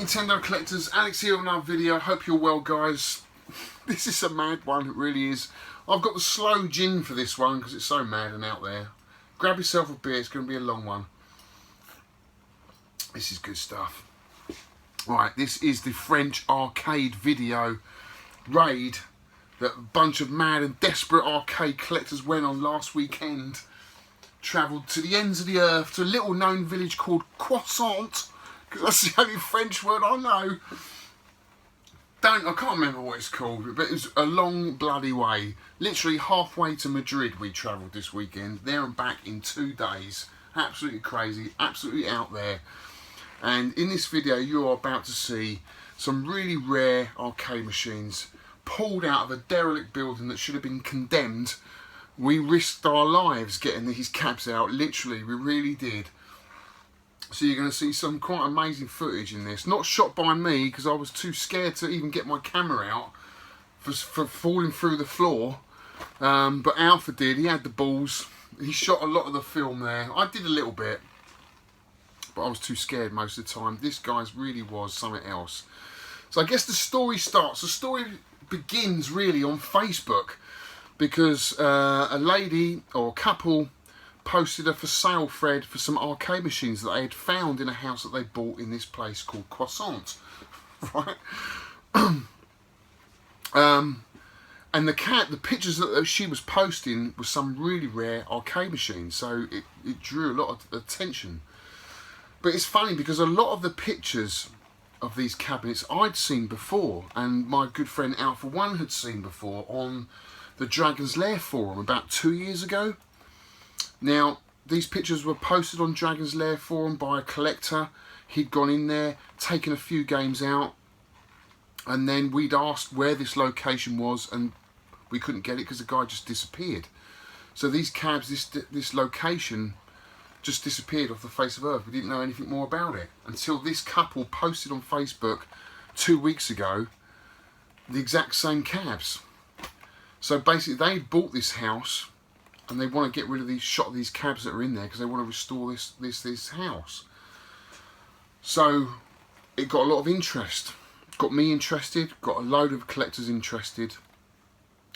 Nintendo collectors, Alex here with another video. Hope you're well, guys. This is a mad one, it really is. I've got the slow gin for this one because it's so mad and out there. Grab yourself a beer, it's going to be a long one. This is good stuff. Right, this is the French arcade video raid that a bunch of mad and desperate arcade collectors went on last weekend. Travelled to the ends of the earth to a little known village called Croissant, because that's the only French word I know. I can't remember what it's called, but it was a long bloody way. Literally halfway to Madrid we travelled this weekend, there and back in 2 days. Absolutely crazy, absolutely out there. And in this video you are about to see some really rare arcade machines pulled out of a derelict building that should have been condemned. We risked our lives getting these cabs out, literally, we really did. So you're going to see some quite amazing footage in this. Not shot by me, because I was too scared to even get my camera out for falling through the floor. But Alpha did, he had the balls. He shot a lot of the film there. I did a little bit, but I was too scared most of the time. This guy's really was something else. So I guess the story starts. The story begins really on Facebook, because a lady or couple posted a for sale thread for some arcade machines that they had found in a house that they bought in this place called Croissant, right? And the pictures that she was posting were some really rare arcade machines, so it drew a lot of attention. But it's funny because a lot of the pictures of these cabinets I'd seen before, and my good friend Alpha One had seen before on the Dragon's Lair forum about 2 years ago. Now, these pictures were posted on Dragon's Lair forum by a collector. He'd gone in there, taken a few games out, and then we'd asked where this location was, and we couldn't get it because the guy just disappeared. So these cabs, this location just disappeared off the face of Earth. We didn't know anything more about it until this couple posted on Facebook 2 weeks ago the exact same cabs. So basically they bought this house and they want to get rid of these cabs that are in there because they want to restore this house. So it got a lot of interest. Got me interested, got a load of collectors interested,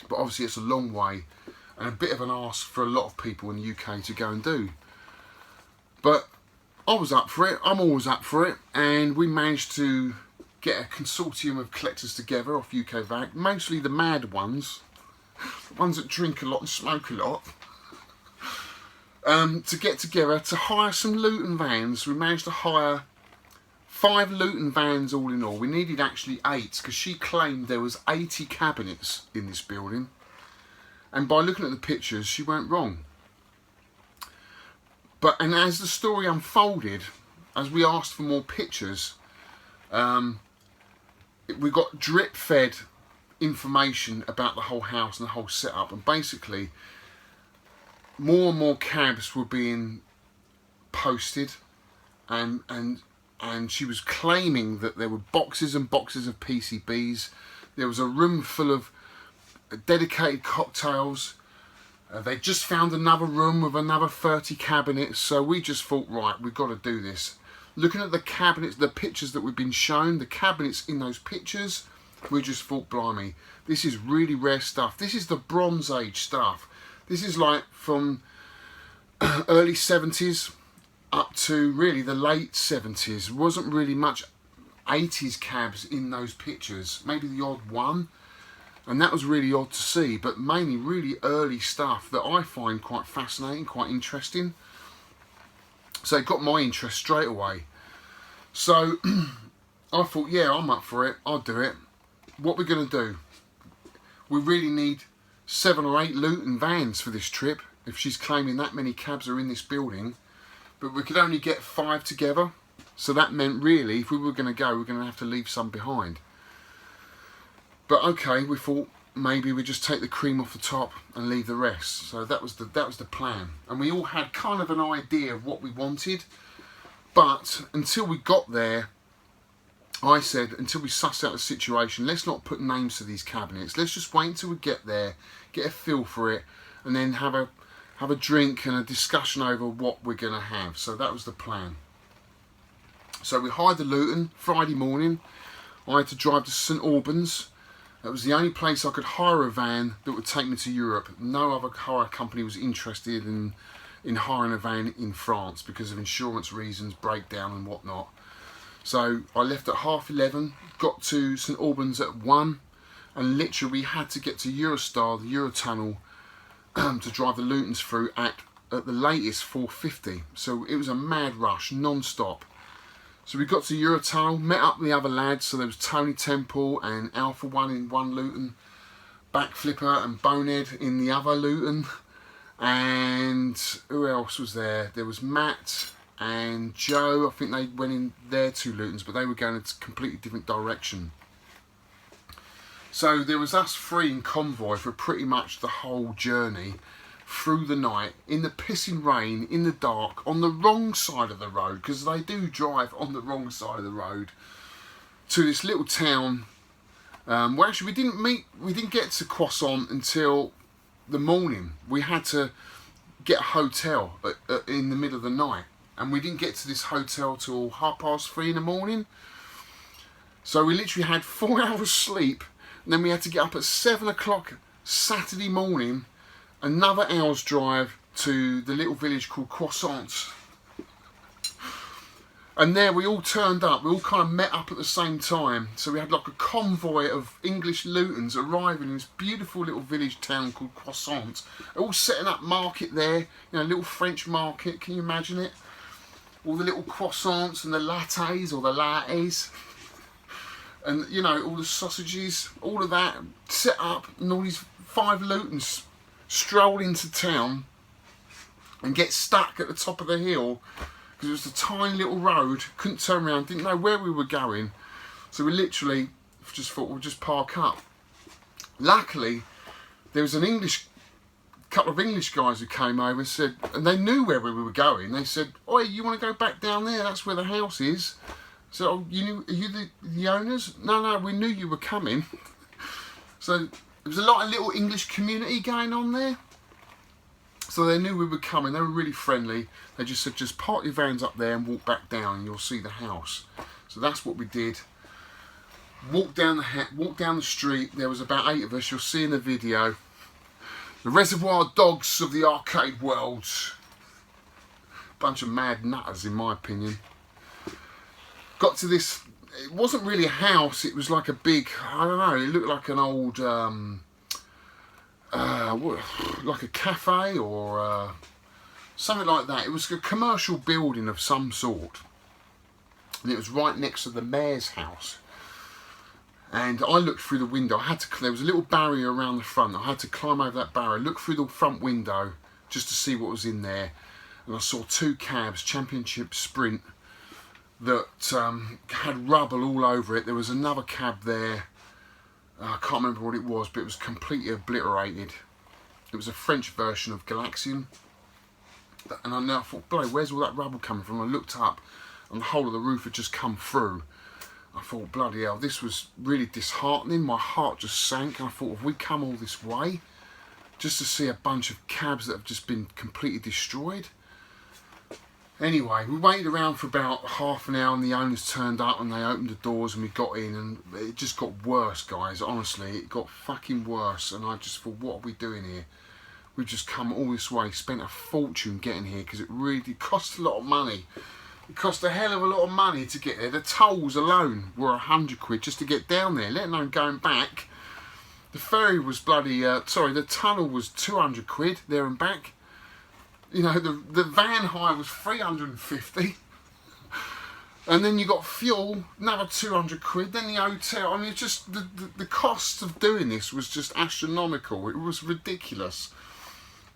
but obviously it's a long way and a bit of an ask for a lot of people in the UK to go and do. But I was up for it, I'm always up for it, and we managed to get a consortium of collectors together off UK VAC, mostly the mad ones, the ones that drink a lot and smoke a lot, to get together to hire some Luton vans. We managed to hire 5 Luton vans all in all. We needed actually 8 because she claimed there was 80 cabinets in this building, and by looking at the pictures she went wrong. And as the story unfolded, as we asked for more pictures, we got drip fed information about the whole house and the whole setup, and basically more and more cabs were being posted, and she was claiming that there were boxes and boxes of PCBs. There was a room full of dedicated cocktails. They just found another room with another 30 cabinets, so we just thought, right, we've got to do this. Looking at the cabinets, the pictures that we've been shown, the cabinets in those pictures, we just thought, blimey, this is really rare stuff. This is the Bronze Age stuff. This is like from early 70s up to really the late 70s. There wasn't really much 80s cabs in those pictures, maybe the odd one. And that was really odd to see, but mainly really early stuff that I find quite fascinating, quite interesting. So it got my interest straight away. So I thought, yeah, I'm up for it, I'll do it. What we're going to do, we really need 7 or 8 Luton vans for this trip, if she's claiming that many cabs are in this building. But we could only get 5 together, so that meant really, if we were going to go, we're going to have to leave some behind. But okay, we thought maybe we just take the cream off the top and leave the rest. So that was the plan. And we all had kind of an idea of what we wanted. But until we got there, I said, until we suss out the situation, let's not put names to these cabinets. Let's just wait until we get there, get a feel for it, and then have a drink and a discussion over what we're going to have. So that was the plan. So we hired the Luton Friday morning. I had to drive to St Albans. That was the only place I could hire a van that would take me to Europe. No other hire company was interested in hiring a van in France because of insurance reasons, breakdown and whatnot. So I left at 11:30, got to St Albans at 1, and literally we had to get to Eurostar, the Eurotunnel, to drive the Lutons through at the latest 4:50. So it was a mad rush, non-stop. So we got to Eurotunnel, met up with the other lads. So there was Tony Temple and Alpha One in one Luton, Backflipper and Bonehead in the other Luton, and who else was there? There was Matt and Joe. I think they went in their 2 Lutons, but they were going in a completely different direction. So there was us 3 in convoy for pretty much the whole journey, through the night, in the pissing rain, in the dark, on the wrong side of the road, because they do drive on the wrong side of the road, to this little town. Well, actually, we didn't get to Croissant until the morning. We had to get a hotel in the middle of the night, and we didn't get to this hotel till 3:30 in the morning. So we literally had 4 hours sleep, and then we had to get up at 7 o'clock Saturday morning, another hour's drive to the little village called Croissant. And there we all turned up, we all kind of met up at the same time. So we had like a convoy of English Lutons arriving in this beautiful little village town called Croissant. All setting up market there, you know, a little French market, can you imagine it? All the little croissants and the lattes, or the lattes. And, you know, all the sausages, all of that set up, and all these 5 Lutons stroll into town and get stuck at the top of the hill because it was a tiny little road, couldn't turn around, didn't know where we were going. So we literally just thought we'll just park up. Luckily, there was couple of English guys who came over and said, and they knew where we were going. They said, "Oi, you want to go back down there? That's where the house is." So, "Oh, are you the owners?" No, we knew you were coming. So there was a lot of little English community going on there. So they knew we were coming. They were really friendly. They just said, "Just park your vans up there and walk back down and you'll see the house." So that's what we did. Walked down the street. There was about 8 of us. You'll see in the video. The Reservoir Dogs of the arcade world. Bunch of mad nutters, in my opinion. Got to this. It wasn't really a house. It was like a big, I don't know, it looked like an old, like a cafe or something like that. It was a commercial building of some sort. And it was right next to the mayor's house. And I looked through the window. There was a little barrier around the front. I had to climb over that barrier, look through the front window just to see what was in there. And I saw 2 cabs, Championship Sprint, that had rubble all over it. There was another cab there. I can't remember what it was, but it was completely obliterated. It was a French version of Galaxian. And I thought, bloody, where's all that rubble coming from? I looked up and the whole of the roof had just come through. I thought, bloody hell, this was really disheartening. My heart just sank, and I thought, have we come all this way just to see a bunch of cabs that have just been completely destroyed? Anyway, we waited around for about half an hour and the owners turned up and they opened the doors and we got in, and it just got worse, guys. Honestly, it got fucking worse, and I just thought, what are we doing here? We've just come all this way, spent a fortune getting here because it really cost a lot of money. It cost a hell of a lot of money to get there. The tolls alone were £100 just to get down there, let alone going back. The ferry was the tunnel was £200 there and back. You know, the van hire was £350. And then you got fuel, another £200. Then the hotel. I mean, it's just the cost of doing this was just astronomical. It was ridiculous.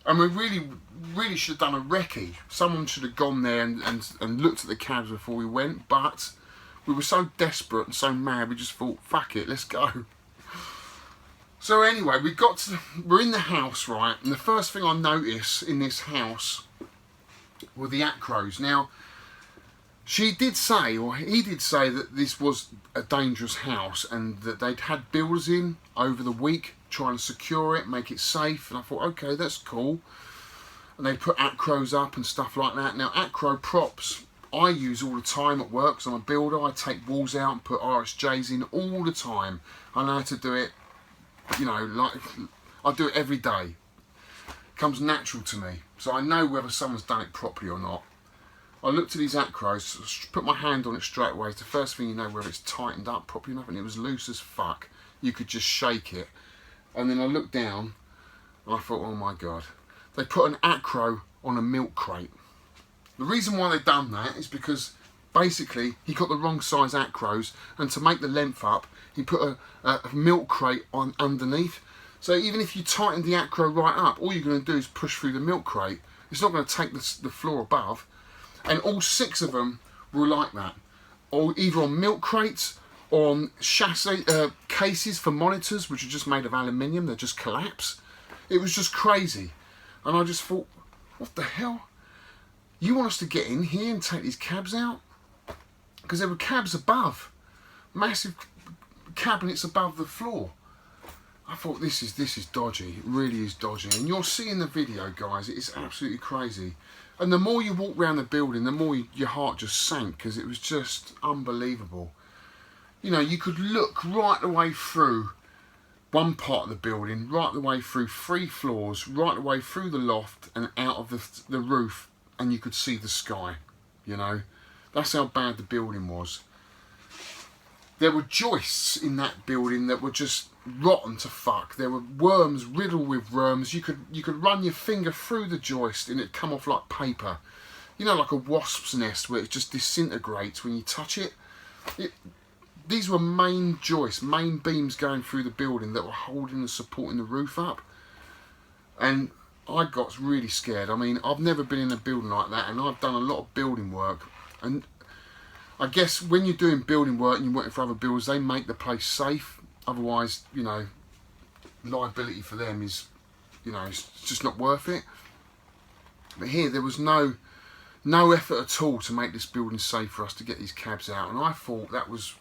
And we really should have done a recce. Someone should have gone there and looked at the cabs before we went. But we were so desperate and so mad, we just thought, fuck it, let's go. So anyway, we're in the house, right? And the first thing I noticed in this house were the acros. Now, he did say that this was a dangerous house and that they'd had builders in over the week trying to secure it, make it safe. And I thought, okay, that's cool. And they put acros up and stuff like that. Now, acro props I use all the time at work, because I'm a builder. I take walls out and put RSJs in all the time. I know how to do it, you know, like I do it every day. It comes natural to me, so I know whether someone's done it properly or not. I looked at these acros, put my hand on it straight away. It's the first thing you know whether it's tightened up properly enough, and it was loose as fuck. You could just shake it. And then I looked down and I thought, oh my God. They put an acro on a milk crate. The reason why they've done that is because basically he got the wrong size acros, and to make the length up, he put a milk crate on underneath. So even if you tighten the acro right up, all you're going to do is push through the milk crate. It's not going to take the floor above. And all 6 of them were like that, or either on milk crates or on chassis cases for monitors, which are just made of aluminium. They just collapse. It was just crazy, and I just thought, what the hell? You want us to get in here and take these cabs out? Because there were cabs above, massive cabinets above the floor. I thought, this is dodgy. It really is dodgy, and you'll see in the video, guys. It is absolutely crazy. And the more you walk around the building, the more your heart just sank, because it was just unbelievable. You know, you could look right the way through one part of the building, right the way through 3 floors, right the way through the loft and out of the roof, and you could see the sky, you know. That's how bad the building was. There were joists in that building that were just rotten to fuck. There were worms, riddled with worms. You could run your finger through the joist and it'd come off like paper. You know, like a wasp's nest where it just disintegrates when you touch it. These were main joists, main beams going through the building that were holding and supporting the roof up. And I got really scared. I mean, I've never been in a building like that, and I've done a lot of building work. And I guess when you're doing building work and you're working for other builders, they make the place safe. Otherwise, you know, liability for them is, you know, it's just not worth it. But here, there was no effort at all to make this building safe for us to get these cabs out, and I thought that was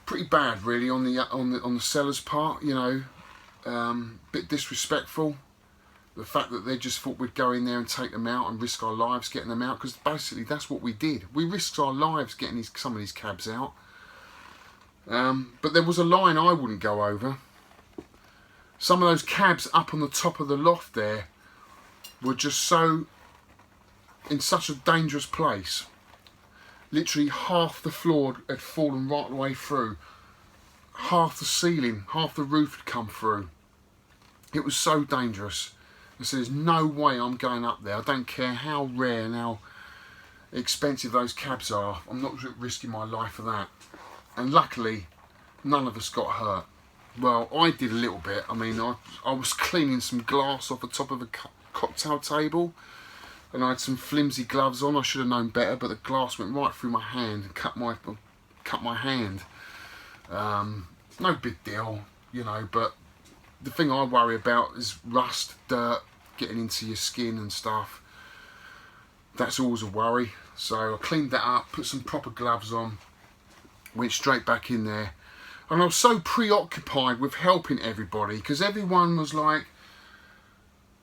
pretty bad, really, on the seller's part. You know, bit disrespectful. The fact that they just thought we'd go in there and take them out and risk our lives getting them out, because basically that's what we did. We risked our lives getting some of these cabs out. But there was a line I wouldn't go over. Some of those cabs up on the top of the loft there were just in such a dangerous place. Literally half the floor had fallen right the way through. Half the ceiling, half the roof had come through. It was so dangerous. I said, there's no way I'm going up there. I don't care how rare and how expensive those cabs are. I'm not risking my life for that. And luckily, none of us got hurt. Well, I did a little bit. I mean, I was cleaning some glass off the top of a cocktail table, and I had some flimsy gloves on. I should have known better, but the glass went right through my hand and cut my hand. No big deal, you know, but the thing I worry about is rust, dirt, getting into your skin and stuff. That's always a worry. So I cleaned that up, put some proper gloves on, went straight back in there. And I was so preoccupied with helping everybody, because everyone was like,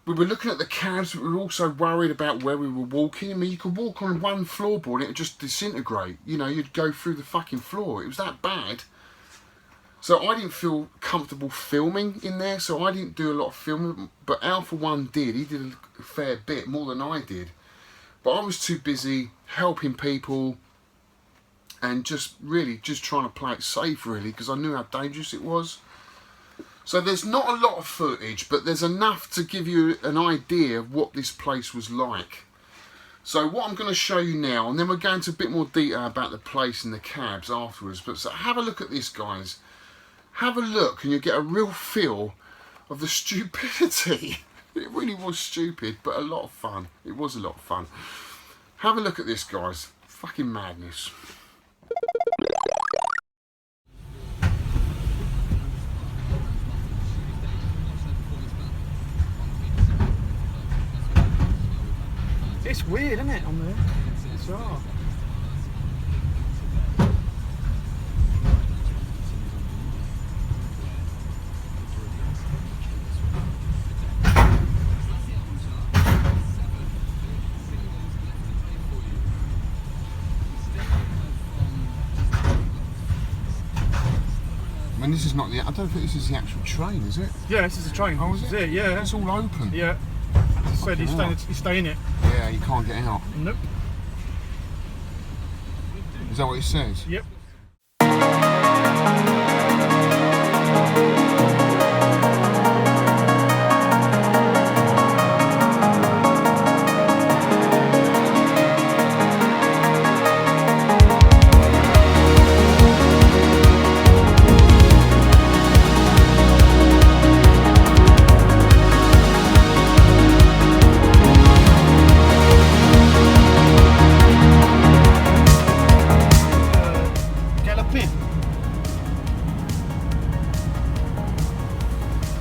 we were looking at the cabs, but we were also worried about where we were walking. I mean, you could walk on one floorboard and it would just disintegrate. You know, you'd go through the fucking floor. It was that bad. So I didn't feel comfortable filming in there, so I didn't do a lot of filming. But Alpha One did. He did a fair bit, more than I did. But I was too busy helping people and just trying to play it safe, really, because I knew how dangerous it was. So there's not a lot of footage, but there's enough to give you an idea of what this place was like. So what I'm going to show you now, and then we'll go into a bit more detail about the place and the cabs afterwards. But so have a look at this, guys. Have a look and you'll get a real feel of the stupidity. It really was stupid, but a lot of fun. It was a lot of fun. Have a look at this, guys. Fucking madness. It's weird, isn't it, on there? It's right. And this is not the. I don't think this is the actual train, is it? Yeah, this is the train. Oh, is This it? is it, yeah. It's all open. Yeah. It said you stay in it. Yeah, you can't get out. Nope. Is that what it says? Yep.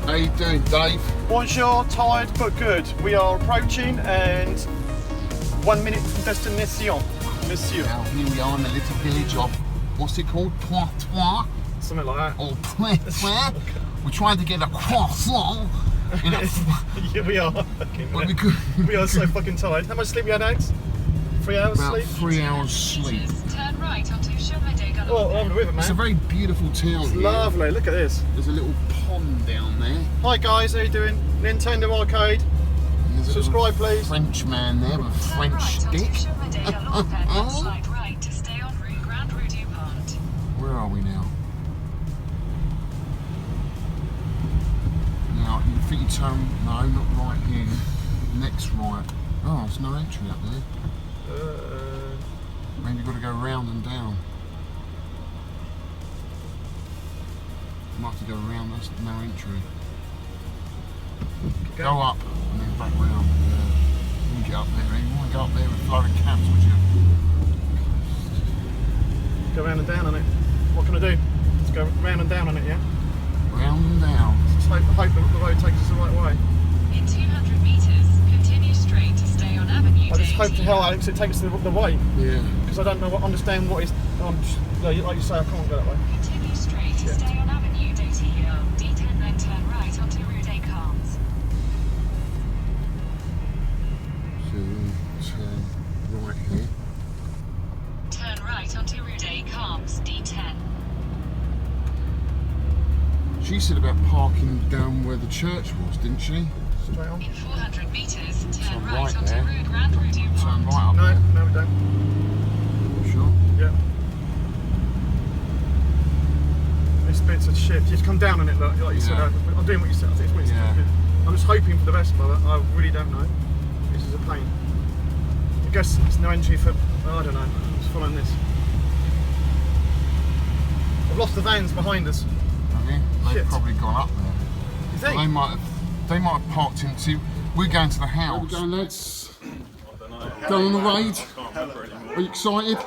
How you doing, Dave? Bonjour, tired but good. We are approaching and 1 minute from destination, monsieur. Now here we are in the little village of, what's it called? Poitois? Something like that. Or Poitois? We're trying to get a croissant. Yeah, we are. We are so fucking tired. How much sleep we had, Alex? 3 hours About sleep? 3 hours sleep. Turn right onto Chemin des Galons. Oh, I'm with it, man. It's a very beautiful town It's here. lovely. Look at this. There's a little pond down there. Hi guys, how you doing? Nintendo Arcade. There's a Subscribe, little please. French man there with a Turn French right onto stick. Chemin des Galons, then one slight right to stay on Rue Grande Rue du Pont. Where are we now? Now, you think you turn, no, not right here. Next right. Oh, there's no entry up there. Maybe you've got to go round and down. You might have to go around, that's no entry. Go up and then back round. Yeah. You can get up there, you want to go up there with flowing caps, would you? Go round and down on it. What can I do? Let's go round and down on it, yeah? Round and down. Just hope the road takes us the right way. In 200 metres, continue straight to stay on Avenue I just hope to d'Étienne. hell, Alex, it takes the way. Yeah. Because I don't understand what is. Like you say, I can't go that way. Continue straight to stay on Avenue d'Étienne. D10, then turn right onto Rue des Carmes. So, turn right here. Turn right onto Rue des Carmes, D10. She said about parking down where the church was, didn't she? Straight on. In 400 metres, turn Turn right right onto there. Rue Grande Rue du Turn Pont. right up No, there. no, we don't. Sure. Yeah. This bit's a shit. Just come down on it, like you said. Yeah. I'm doing what you said. I think it's what you Yeah. said. I'm just hoping for the best, but I really don't know. This is a pain. I guess there's no entry for. I don't know. I'm just following this. I've lost the vans behind us. Have you? They've Shit. probably gone up there. You think? They might have parked into. We're going to the house. Where are we going, lads? Going on the raid? Are you excited?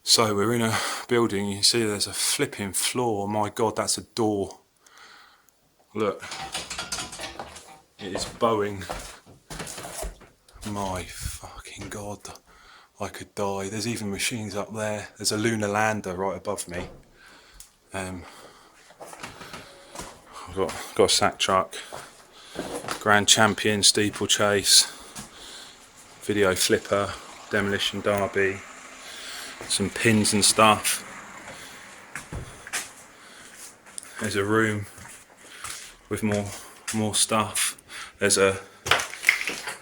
So we're in a building, you see there's a flipping floor. My God, that's a door. Look, it is bowing. My fucking God, I could die. There's even machines up there. There's a lunar lander right above me. I've got a sack truck, Grand Champion, steeplechase, video flipper, demolition derby, some pins and stuff. There's a room with more stuff. There's a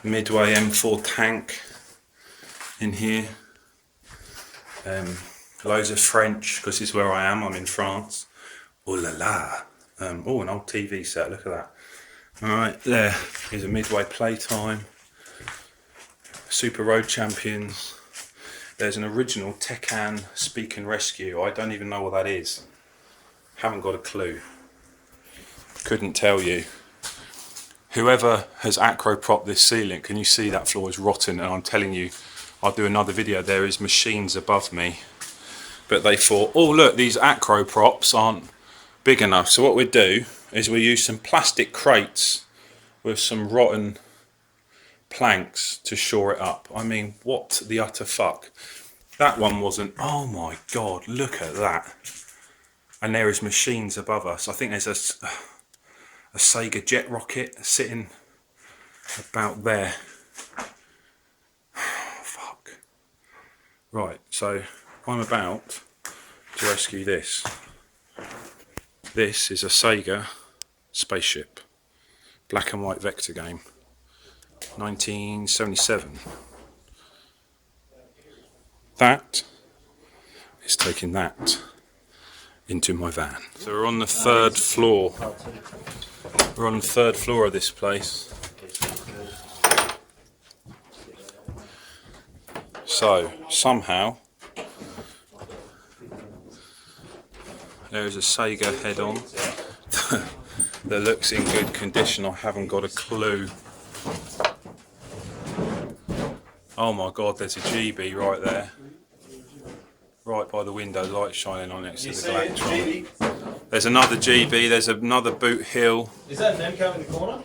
Midway M4 tank in here. Loads of French, because this is where I am. I'm in France. Oh la la. Oh, an old TV set. Look at that. All right, there is a Midway Playtime. Super Road Champions. There's an original Tecan Speak and Rescue. I don't even know what that is. Haven't got a clue. Couldn't tell you. Whoever has acro-propped this ceiling, can you see that floor is rotten? And I'm telling you, I'll do another video. There is machines above me. But they thought, oh look, these acro props aren't big enough. So what we do is we use some plastic crates with some rotten planks to shore it up. I mean, what the utter fuck? That one wasn't. Oh my God, look at that. And there is machines above us. I think there's a Sega jet rocket sitting about there. Fuck. Right, so I'm about to rescue this. This is a Sega spaceship. Black and white vector game. 1977. That is taking that into my van. So we're on the third floor. We're on the third floor of this place. So somehow there is a Sega head-on that looks in good condition. I haven't got a clue. Oh my god, there's a GB right there. Right by the window, light shining on next to the Galactron. There's another GB, there's another Boot Hill. Is that Namco in the corner?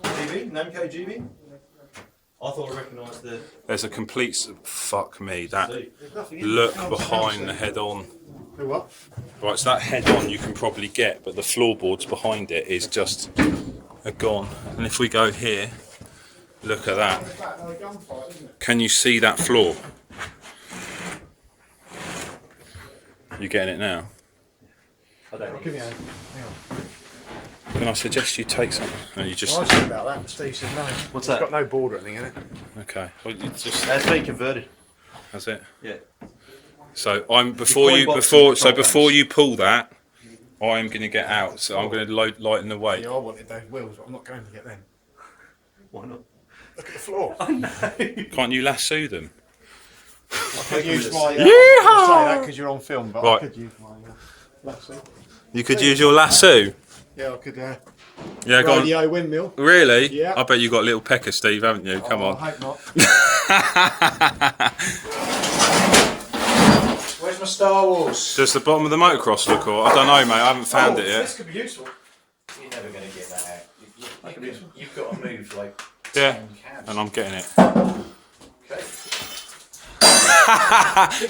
GB? Namco GB? I thought I recognised the... There's a complete... Fuck me, that look behind the head-on. The what? Right, so that head-on you can probably get, but the floorboards behind it is just gone. And if we go here, look at that. Can you see that floor? You getting it now? I don't know. Give me a hand. Hang on. Can I suggest you take something? And you just... I was thinking about that, but Steve said no. What's It's that? got no board or anything in it. Okay. Well, you just... That's being converted. That's it. Yeah. So I'm before you pull that, I'm going to get out. So I'm going to lighten the weight. Yeah, I wanted those wheels, but I'm not going to get them. Why not? Look at the floor. I know. Can't you lasso them? I could use my... Yeehaw! say that because you're on film, but Right. I could use my lasso. You could use your lasso. Yeah, I could Yeah, go on. radio windmill. Really? Yeah. I bet you got little pecker, Steve, haven't you? Come on. I hope not. Where's my Star Wars? Does the bottom of the motocross look or I don't know, mate. I haven't found it This yet. could be useful. You're never going to get that out. You've got to move like Yeah, 10 cabs. and I'm getting it. Okay.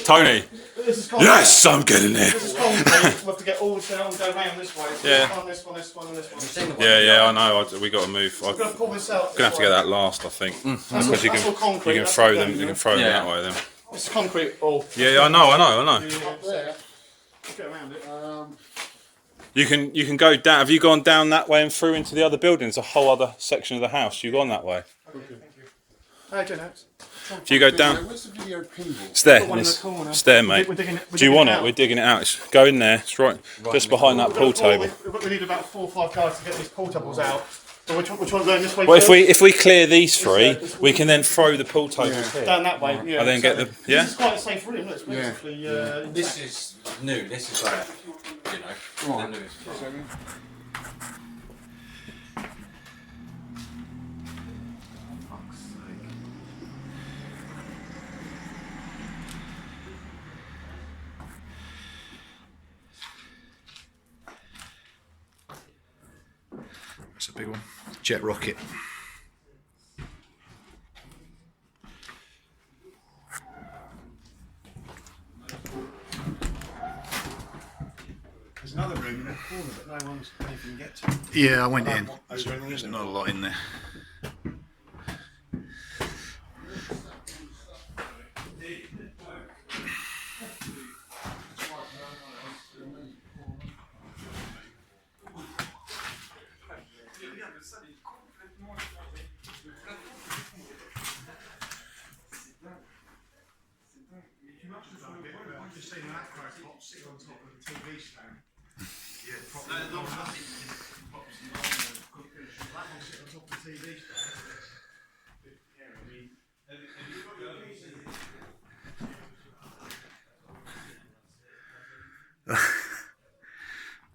Tony. This is concrete. Yes, I'm getting it. This is concrete. We'll have to get all this down and go round this way. So Yeah. This one, this one, and this one. Yeah, I know. We got to move. I'm I'm going to pull this out. gonna have to get that last, I think, because you That's all concrete, can that's throw all them. down You can there. throw them that way then. This is concrete all. Yeah, I know. Up there. Get around it. You can go down. Have you gone down that way and through into the other buildings? A whole other section of the house. You gone that way? Hey, Jeanette. If you go down, Where's the video pinball? it's there. Got one in the It's, corner. it's there, mate. We're digging Do you want it? out. We're digging it out. Go in there. It's right, just behind that pool table. We need about 4 or 5 guys to get these pool tables out. So which one going this way? Well, first? if we clear these three, we can then throw the pool tables here. Down that way, yeah. And then get the yeah. This is quite a safe room. It's relatively. This is new. This is like, you know, the newest. That's a big one. Jet rocket. There's another room in that corner that no one's anything to get to. Yeah, I went in. Opening, There's isn't not a lot in there. I've just seen an acro pop sitting on top of the TV stand. Yeah, that one sitting on top of the TV stand.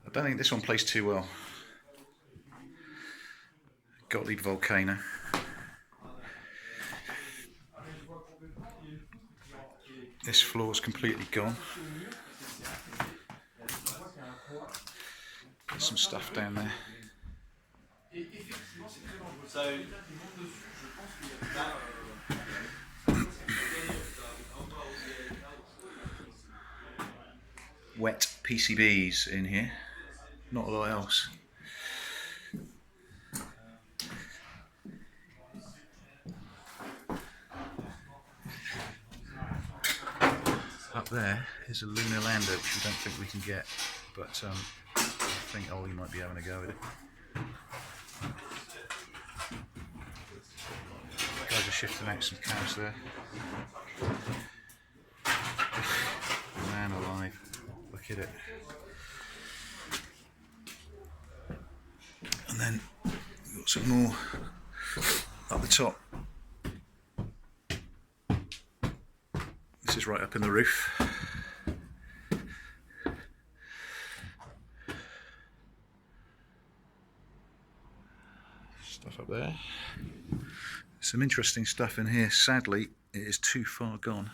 I don't think this one plays too well. Gottlieb Volcano. This floor's completely gone. There's some stuff down there. Wet PCBs in here. Not a lot else. there is a lunar lander, which we don't think we can get, but I think Ollie might be having a go at it. Guys are shifting out some cabs there. Man alive, look at it. And then we've got some more up the top. This is right up in the roof. Stuff up there. Some interesting stuff in here. Sadly, it is too far gone.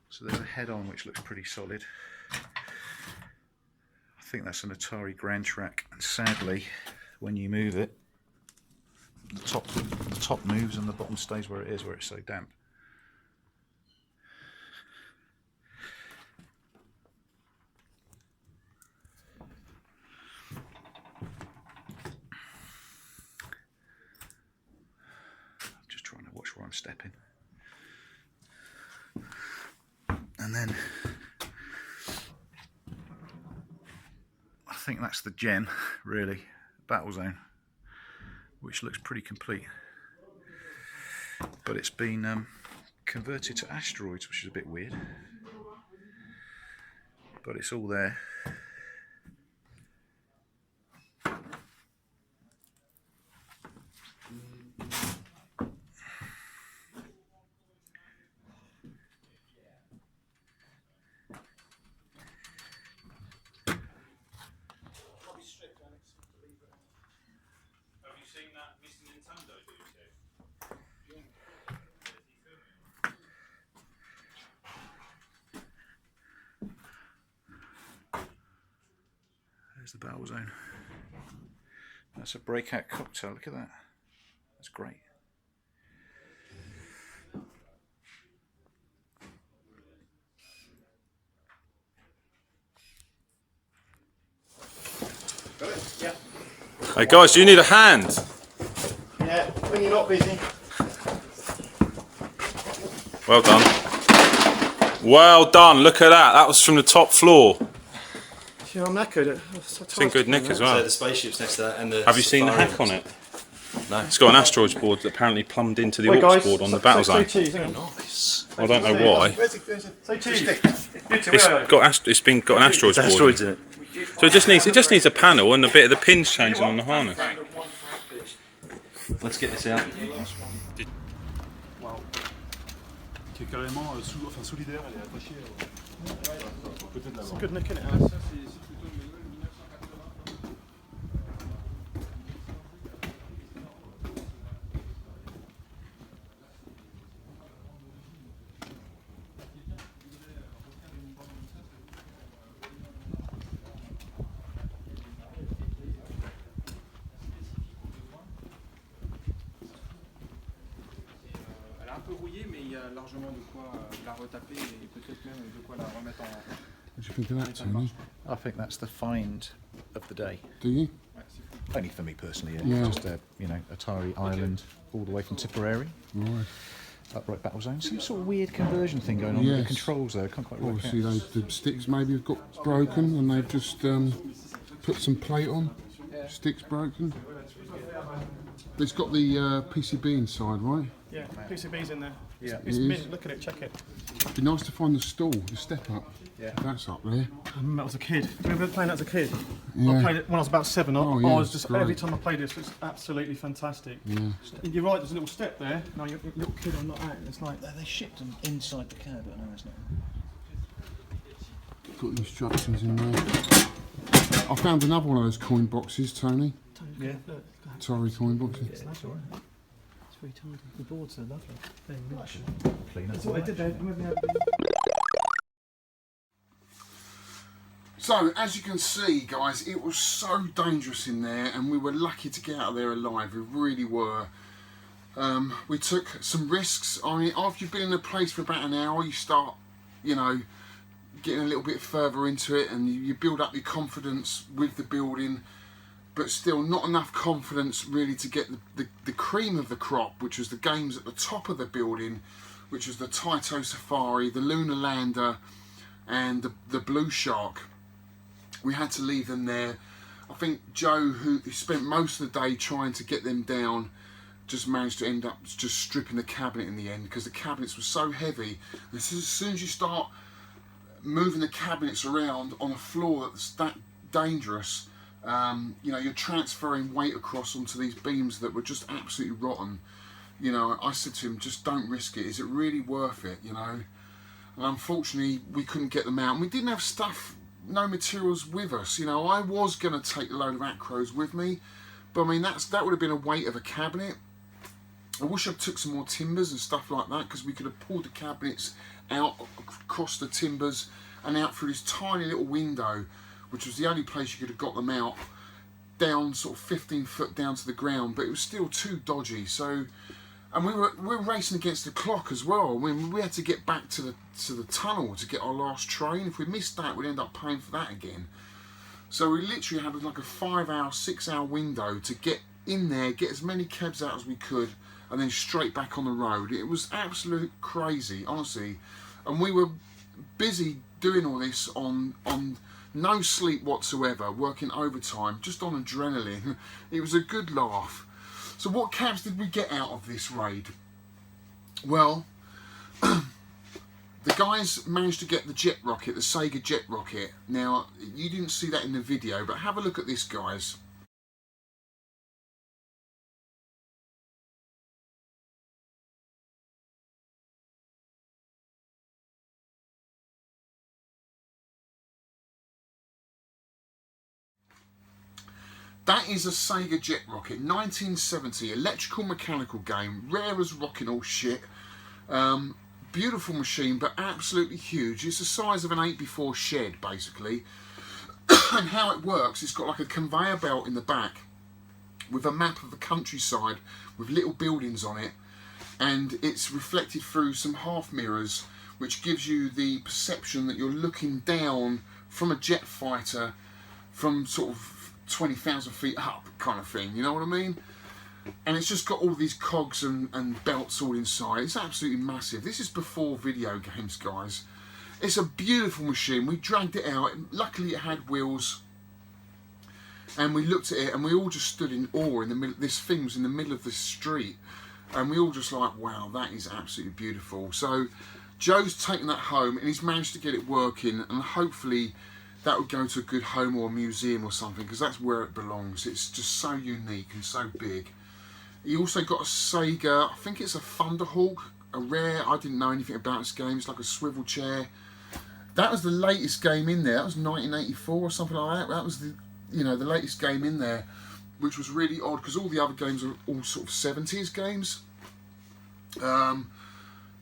So there's a head-on which looks pretty solid. I think that's an Atari Grand Track, and sadly, when you move it, the top moves and the bottom stays where it is, where it's so damp. I'm just trying to watch where I'm stepping. And then I think that's the gem, really, battle zone, which looks pretty complete. But it's been converted to asteroids, which is a bit weird. But it's all there. There's the battle zone. That's a breakout cocktail, look at that. That's great. Got it? Yeah. Hey guys, do you need a hand? Yeah, when you're not busy. Well done. Well done, look at that. That was from the top floor. Yeah, I'm knackered. It's in good nick as So well. the spaceship's next to that, and the. Have you seen the hack on it? No. It's got an asteroids board that apparently plumbed into the Wait, AUX guys, board on the say battle zone. cheese, hang on. Nice. I don't know why. Say cheese. It's got an asteroids board. Asteroids in it. So it just needs a panel and a bit of the pins changing on the harness. Let's get this out. Wow. Qui est carrément solidaire, elle est attachée côté de la It's a good nick in it, Alice. Elle est un peu rouillée, mais il y a largement de quoi la retaper et peut-être même de quoi la remettre en. What do you think of that, Tony? I think that's the find of the day. Do you? Only for me personally, Yeah. just Atari Island all the way from Tipperary. Right. Upright battle zone. Some sort of weird conversion thing going on with the Yes. controls there. I can't quite work Obviously, out. the sticks maybe have got broken and they've just put some plate on. Sticks broken. It's got the PCB inside, right? Yeah, PCB's in there. Yeah. It's It is. mint, look at it, check it. It'd be nice to find the stall, the step up. Yeah. That's up there. I remember that as a kid. Do you remember playing that as a kid? Yeah. I played it when I was about 7. Oh, I yeah, was just, great. every time I played this, it's absolutely fantastic. Yeah. You're right, there's a little step there. No, you're a little kid, I'm not out. It's like, They shipped them inside the cab, but no, it's not. Got the instructions in there. I found another one of those coin boxes, Tony. yeah. Atari coin boxes. That's alright. It's very tidy. The boards are lovely. Very rich. Clean up. That's what I did there. Remember how- So, as you can see, guys, it was so dangerous in there, and we were lucky to get out of there alive. We really were. We took some risks. I mean, after you've been in a place for about an hour, you start, you know, getting a little bit further into it, and you build up your confidence with the building, but still not enough confidence really to get the cream of the crop, which was the games at the top of the building, which was the Taito Safari, the Lunar Lander, and the Blue Shark. We had to leave them there. I think Joe, who spent most of the day trying to get them down, just managed to end up just stripping the cabinet in the end, because the cabinets were so heavy. And as soon as you start moving the cabinets around on a floor that's that dangerous, you know, you're transferring weight across onto these beams that were just absolutely rotten. You know, I said to him, just don't risk it. Is it really worth it, you know? And unfortunately, we couldn't get them out. And we didn't have stuff, no materials with us. You know, I was going to take a load of acros with me, but I mean, that would have been a weight of a cabinet. I wish I took some more timbers and stuff like that, because we could have pulled the cabinets out across the timbers and out through this tiny little window, which was the only place you could have got them out, down sort of 15 foot down to the ground, but it was still too dodgy. So, and we were racing against the clock as well. I mean, we had to get back to the tunnel to get our last train. If we missed that, we'd end up paying for that again. So we literally had like a 5-hour, 6-hour window to get in there, get as many cabs out as we could, and then straight back on the road. It was absolute crazy, honestly. And we were busy doing all this on no sleep whatsoever, working overtime, just on adrenaline. It was a good laugh. So what cabs did we get out of this raid? Well, the guys managed to get the jet rocket, the Sega jet rocket. Now, you didn't see that in the video, but have a look at this, guys. That is a Sega jet rocket, 1970, electrical mechanical game, rare as rocking all shit. Beautiful machine, but absolutely huge. It's the size of an 8x4 shed, basically. And how it works, it's got like a conveyor belt in the back with a map of the countryside with little buildings on it, and it's reflected through some half mirrors, which gives you the perception that you're looking down from a jet fighter from sort of 20,000 feet up, kind of thing, you know what I mean? And it's just got all these cogs and belts all inside. It's absolutely massive. This is before video games, guys. It's a beautiful machine. We dragged it out. Luckily it had wheels, and we looked at it and we all just stood in awe in the middle. This thing was in the middle of the street, and we all just like, wow, that is absolutely beautiful. So Joe's taken that home and he's managed to get it working, and hopefully that would go to a good home or a museum or something, because that's where it belongs. It's just so unique and so big. He also got a Sega, I think it's a Thunderhawk, a rare, I didn't know anything about this game. It's like a swivel chair. That was the latest game in there. That was 1984 or something like that. That was the, you know, the latest game in there, which was really odd because all the other games are all sort of 70s games.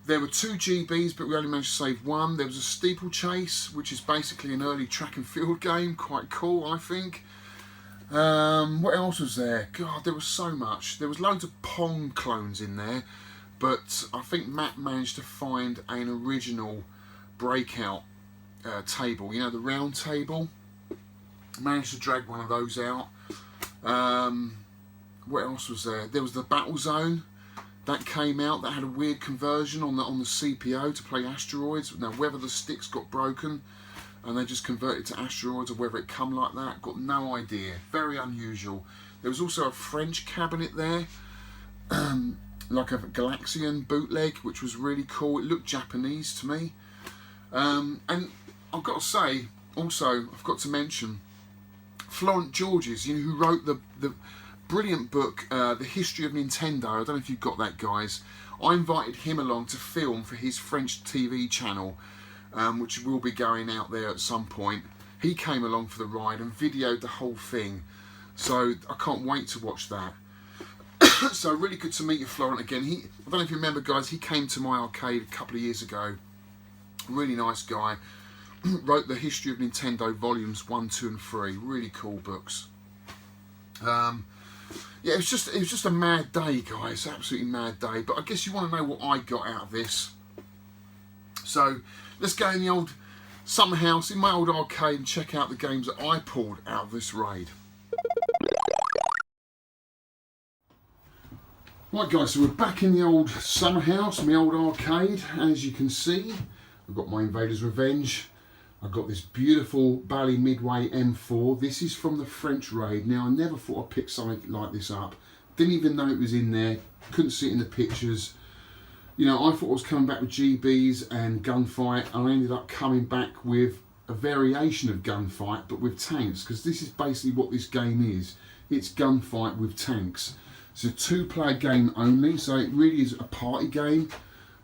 There were 2 GBs, but we only managed to save 1. There was a steeplechase, which is basically an early track and field game. Quite cool, I think. What else was there? God, there was so much. There was loads of Pong clones in there, but I think Matt managed to find an original breakout table. You know, the round table. Managed to drag one of those out. What else was there? There was the Battle Zone. That came out, that had a weird conversion on the CPO to play asteroids. Now, whether the sticks got broken and they just converted to asteroids, or whether it come like that, got no idea. Very unusual. There was also a French cabinet there, like a Galaxian bootleg, which was really cool. It looked Japanese to me. And I've got to say, also, I've got to mention, Florent Georges, you know, who wrote the brilliant book, The History of Nintendo. I don't know if you've got that, guys. I invited him along to film for his French TV channel, which will be going out there at some point. He came along for the ride and videoed the whole thing, so I can't wait to watch that. So really good to meet you, Florent, again. I don't know if you remember, guys, he came to my arcade a couple of years ago. Really nice guy. Wrote The History of Nintendo volumes 1, 2 and 3. Really cool books. Yeah, it was just a mad day, guys. Absolutely mad day. But I guess you want to know what I got out of this. So let's go in the old summer house in my old arcade and check out the games that I pulled out of this raid. Right guys, so we're back in the old summer house, my old arcade. As you can see, I've got my Invaders Revenge. I've got this beautiful Bally Midway M4. This is from the French Raid. Now, I never thought I'd pick something like this up. Didn't even know it was in there. Couldn't see it in the pictures. You know, I thought I was coming back with GBs and gunfight. I ended up coming back with a variation of gunfight, but with tanks, because this is basically what this game is. It's gunfight with tanks. It's a 2-player game only, so it really is a party game.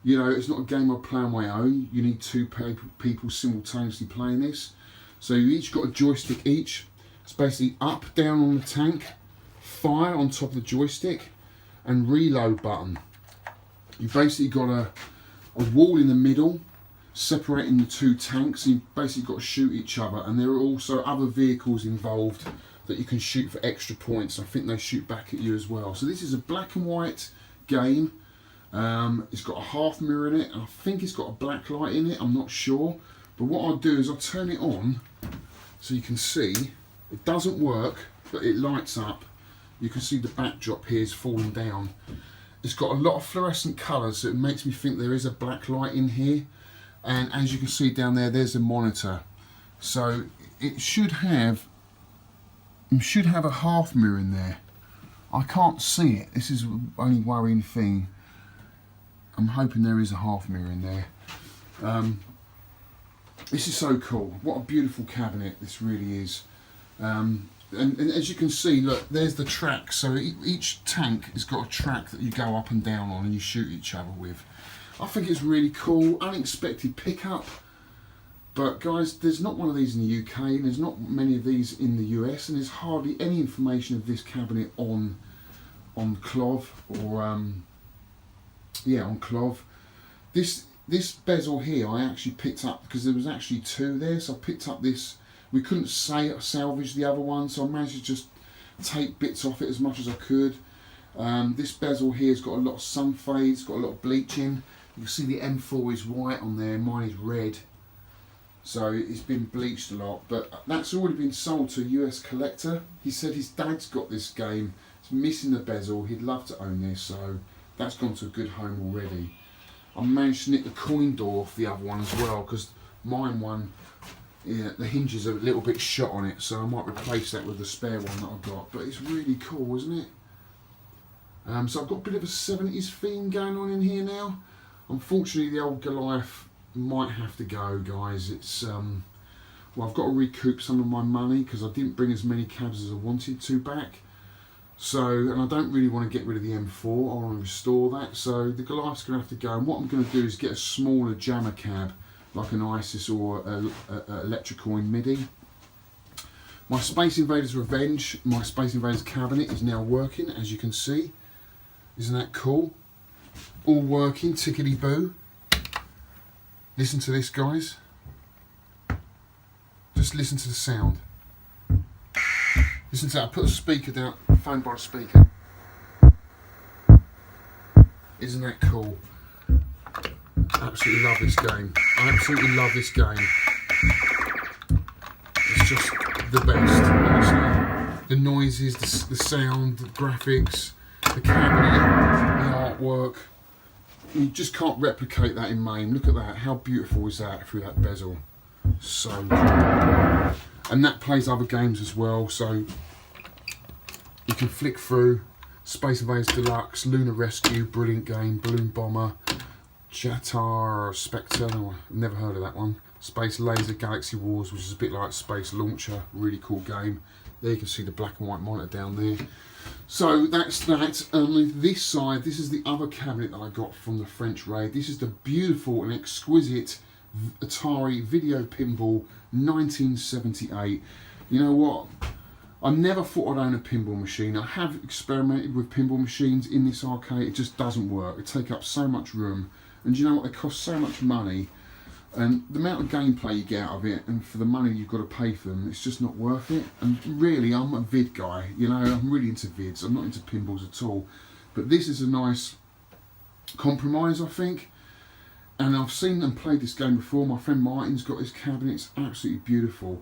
You know, it's not a game I play on my own. You need 2 people simultaneously playing this. So you each got a joystick each. It's basically up, down on the tank, fire on top of the joystick, and reload button. You've basically got a wall in the middle separating the 2 tanks. So you've basically got to shoot each other, and there are also other vehicles involved that you can shoot for extra points. I think they shoot back at you as well. So this is a black and white game. It's got a half mirror in it, and I think it's got a black light in it. I'm not sure, but what I'll do is I'll turn it on so you can see. It doesn't work, but it lights up. You can see the backdrop here is falling down. It's got a lot of fluorescent colours, so it makes me think there is a black light in here. And as you can see down there, there's a monitor. So it should have a half mirror in there. I can't see it. This is the only worrying thing. I'm hoping there is a half mirror in there. This is so cool. What a beautiful cabinet this really is. And as you can see, look, there's the track. So each tank has got a track that you go up and down on and you shoot each other with. I think it's really cool. Unexpected pickup. But guys, there's not one of these in the UK, and there's not many of these in the US, and there's hardly any information of this cabinet on Clov or yeah, on Clov. This bezel here I actually picked up because there was actually 2 there, so I picked up this. We couldn't salvage the other one, so I managed to just take bits off it as much as I could. This bezel here has got a lot of sun fades, got a lot of bleaching. You can see the M4 is white on there, mine is red. So it's been bleached a lot, but that's already been sold to a US collector. He said his dad's got this game. It's missing the bezel. He'd love to own this, so that's gone to a good home already. I managed to nick the coin door off the other one as well, because mine one, yeah, the hinges are a little bit shot on it, so I might replace that with the spare one that I've got. But it's really cool, isn't it? So I've got a bit of a 70s theme going on in here now. Unfortunately, the old Goliath might have to go, guys. It's well, I've got to recoup some of my money because I didn't bring as many cabs as I wanted to back. So, and I don't really want to get rid of the M4. I want to restore that. So the Goliath's going to have to go. And what I'm going to do is get a smaller jammer cab, like an ISIS or a electrical in MIDI. My Space Invaders Revenge, my Space Invaders cabinet is now working, as you can see. Isn't that cool? All working, tickety boo. Listen to this, guys. Just listen to the sound. Listen to that. I put a speaker down, phone by a speaker. Isn't that cool? Absolutely love this game. I absolutely love this game. It's just the best, honestly. The noises, the sound, the graphics, the cabinet, the artwork. You just can't replicate that in MAME. Look at that. How beautiful is that through that bezel? So cool. And that plays other games as well. So you can flick through Space Invaders Deluxe, Lunar Rescue, brilliant game, Balloon Bomber, Jatar, Spectre, no, I've never heard of that one. Space Laser, Galaxy Wars, which is a bit like Space Launcher, really cool game. There you can see the black and white monitor down there. So that's that. On this side, this is the other cabinet that I got from the French Raid. This is the beautiful and exquisite Atari Video Pinball 1978. You know what? I never thought I'd own a pinball machine. I have experimented with pinball machines in this arcade. It just doesn't work. It takes up so much room. And you know what? They cost so much money. And the amount of gameplay you get out of it, and for the money you've got to pay for them, it's just not worth it. And really, I'm a vid guy. You know, I'm really into vids. I'm not into pinballs at all. But this is a nice compromise, I think. And I've seen and played this game before. My friend Martin's got his cabinet. It's absolutely beautiful.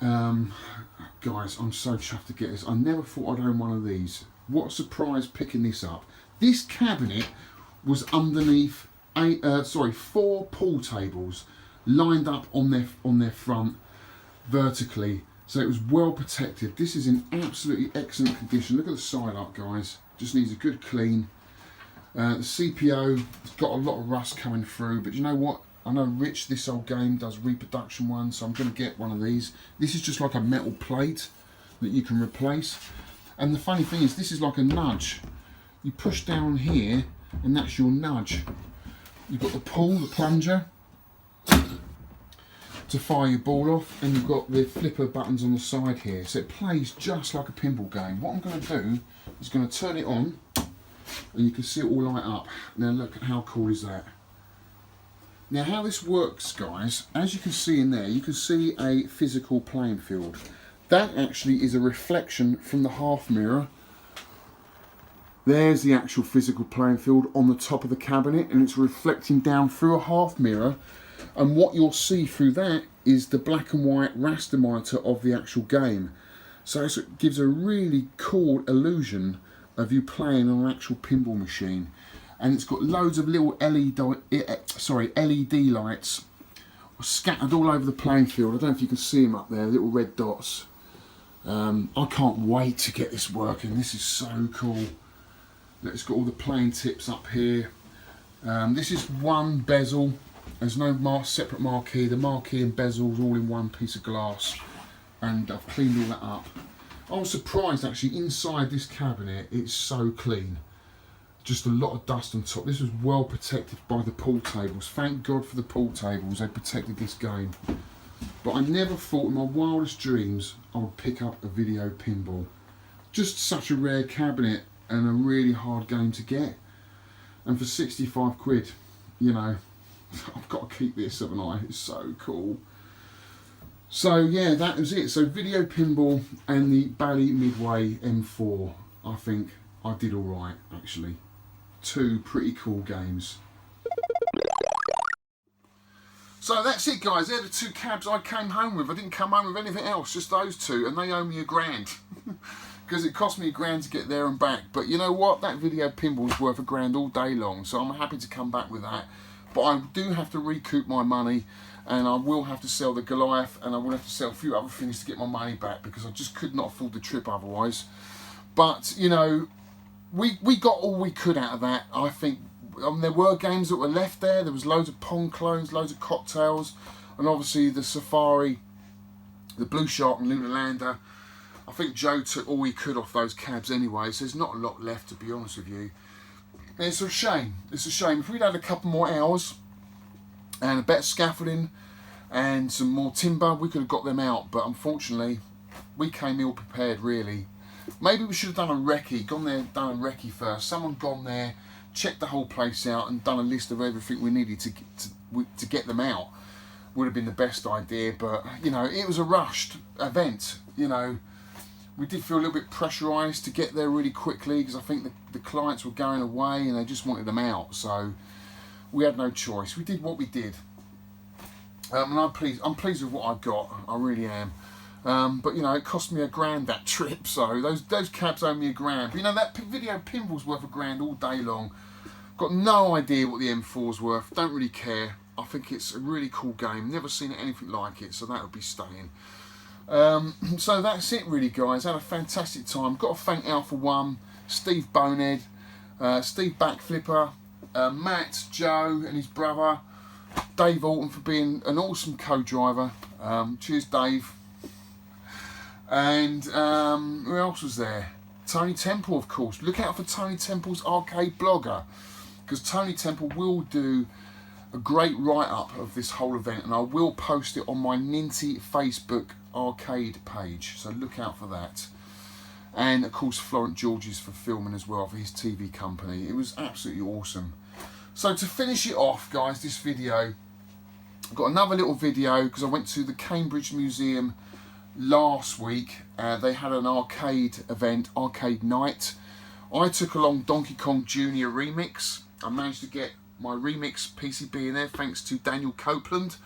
Guys, I'm so chuffed to get this. I never thought I'd own one of these. What a surprise picking this up. This cabinet was underneath 4 pool tables lined up on their front vertically, so it was well protected. This is in absolutely excellent condition. Look at the side up, guys. Just needs a good clean. The CPO has got a lot of rust coming through, but you know what? I know Rich, this old game, does reproduction ones, so I'm going to get one of these. This is just like a metal plate that you can replace. And the funny thing is, this is like a nudge. You push down here, and that's your nudge. You've got the pull, the plunger, to fire your ball off, and you've got the flipper buttons on the side here. So it plays just like a pinball game. What I'm going to do is going to turn it on, and you can see it all light up. Now look at how cool is that. Now how this works, guys, as you can see in there, you can see a physical playing field. That actually is a reflection from the half mirror. There's the actual physical playing field on the top of the cabinet, and it's reflecting down through a half mirror, and what you'll see through that is the black and white raster monitor of the actual game. So it gives a really cool illusion of you playing on an actual pinball machine. And it's got loads of little LED lights scattered all over the playing field. I don't know if you can see them up there, little red dots. I can't wait to get this working. This is so cool. It's got all the playing tips up here. This is one bezel. There's no separate marquee. The marquee and bezels all in one piece of glass, and I've cleaned all that up. I was surprised actually, inside this cabinet it's so clean. Just a lot of dust on top. This was well protected by the pool tables. Thank God for the pool tables, they protected this game. But I never thought in my wildest dreams I would pick up a video pinball. Just such a rare cabinet and a really hard game to get. And for 65 quid, you know, I've got to keep this, haven't I? It's so cool. So yeah, that was it. So video pinball and the Bally Midway M4. I think I did alright actually. 2 pretty cool games. So that's it, guys. They're the 2 cabs I came home with. I didn't come home with anything else, just those 2, and they owe me £1,000 because it cost me £1,000 to get there and back. But you know what? That video pinball's worth £1,000 all day long, so I'm happy to come back with that. But I do have to recoup my money, and I will have to sell the Goliath, and I will have to sell a few other things to get my money back because I just could not afford the trip otherwise. But you know, we got all we could out of that. I think there were games that were left there. There was loads of Pong clones, loads of cocktails, and obviously the Safari, the Blue Shark and Lunar Lander. I think Joe took all he could off those cabs anyway, so there's not a lot left, to be honest with you. And it's a shame. It's a shame. If we'd had a couple more hours and a better scaffolding and some more timber, we could have got them out. But unfortunately, we came ill prepared, really. Maybe we should have done a recce, gone there, done a recce first. Someone gone there, checked the whole place out and done a list of everything we needed to get them out. Would have been the best idea, but you know, it was a rushed event. You know, we did feel a little bit pressurised to get there really quickly because I think the clients were going away and they just wanted them out. So we had no choice. We did what we did, and I'm pleased with what I got. I really am. But you know, it cost me £1,000 that trip. So those cabs owe me £1,000. But you know, that video pinball's worth £1,000 all day long. Got no idea what the M4's worth. Don't really care. I think it's a really cool game. Never seen anything like it, so that would be staying. So that's it really, guys. Had a fantastic time. Got to thank Alpha One, Steve Bonehead, Steve Backflipper, Matt, Joe and his brother, Dave Alton for being an awesome co-driver. Cheers, Dave. And who else was there? Tony Temple, of course. Look out for Tony Temple's Arcade Blogger, because Tony Temple will do a great write-up of this whole event, and I will post it on my Ninty Facebook arcade page, so look out for that. And of course Florent Georges for filming as well, for his TV company. It was absolutely awesome. So to finish it off, guys, this video, I've got another little video because I went to the Cambridge Museum last week. They had an arcade event, arcade night. I took along Donkey Kong Jr. Remix. I managed to get my remix PCB in there thanks to Daniel Copeland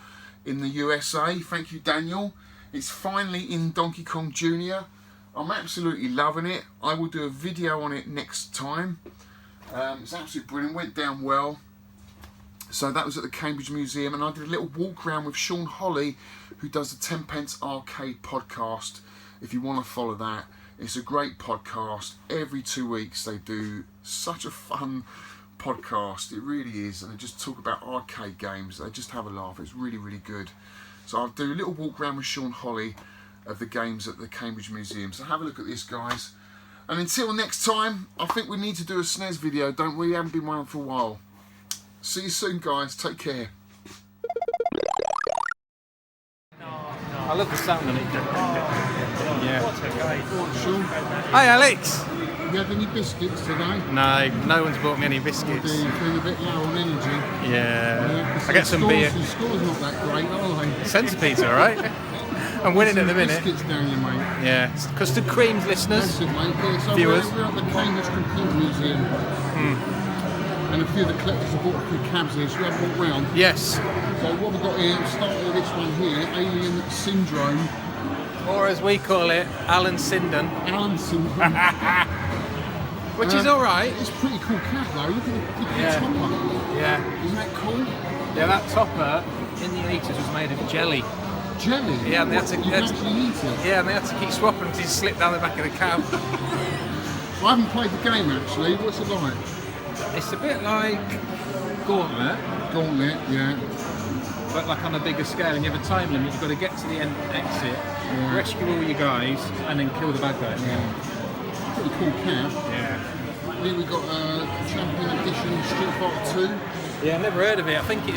in the USA. Thank you, Daniel. It's finally in Donkey Kong Jr. I'm absolutely loving it. I will do a video on it next time. It's absolutely brilliant. Went down well. So that was at the Cambridge Museum, and I did a little walk around with Shaun Holly, who does the 10 Pence Arcade podcast. If you want to follow that, it's a great podcast. Every 2 weeks they do such a fun podcast. It really is, and they just talk about arcade games. They just have a laugh. It's really, really good. So I'll do a little walk around with Shaun Holly of the games at the Cambridge Museum. So have a look at this, guys. And until next time, I think we need to do a SNES video, don't we? Haven't been one for a while. See you soon, guys. Take care. I love the sound of it. Yeah. Shaun, Hi, Alex. have you had any biscuits today? No one's bought me any Or biscuits. do you feel a bit low on energy? Yeah. 'Cause I get some beer. The score's not that great, are they? Centipede's all right. I'm winning at the minute. Biscuits down you, mate. Yeah. Custard creams, listeners. That's it, mate. Yeah, so Viewers. we're at the Cambridge Computer Museum. And a few of the collectors have bought a few cabs here, so we have a walk round. Yes. So what we've got here, we'll start with this one here, Alien Syndrome. Or as we call it, Alan Sinden. Alan Syndrome. Which is all right. It's a pretty cool cab though, look at the Yeah. topper. Yeah. Isn't that cool? Yeah, that topper in the 80s was made of jelly. Jelly? Yeah, and they had to- You they can had to- actually eat it. Yeah, and they had to keep swapping because he slipped down the back of the cab. I haven't played the game actually, what's it like? It's a bit like Gauntlet, Gauntlet, yeah. but like on a bigger scale, and you have a time limit. You've got to get to the end exit, rescue all your guys, and then kill the bad guys. Pretty cool cab. Yeah. Here we got Champion Edition Street Fighter 2. Yeah, I've never heard of it. I think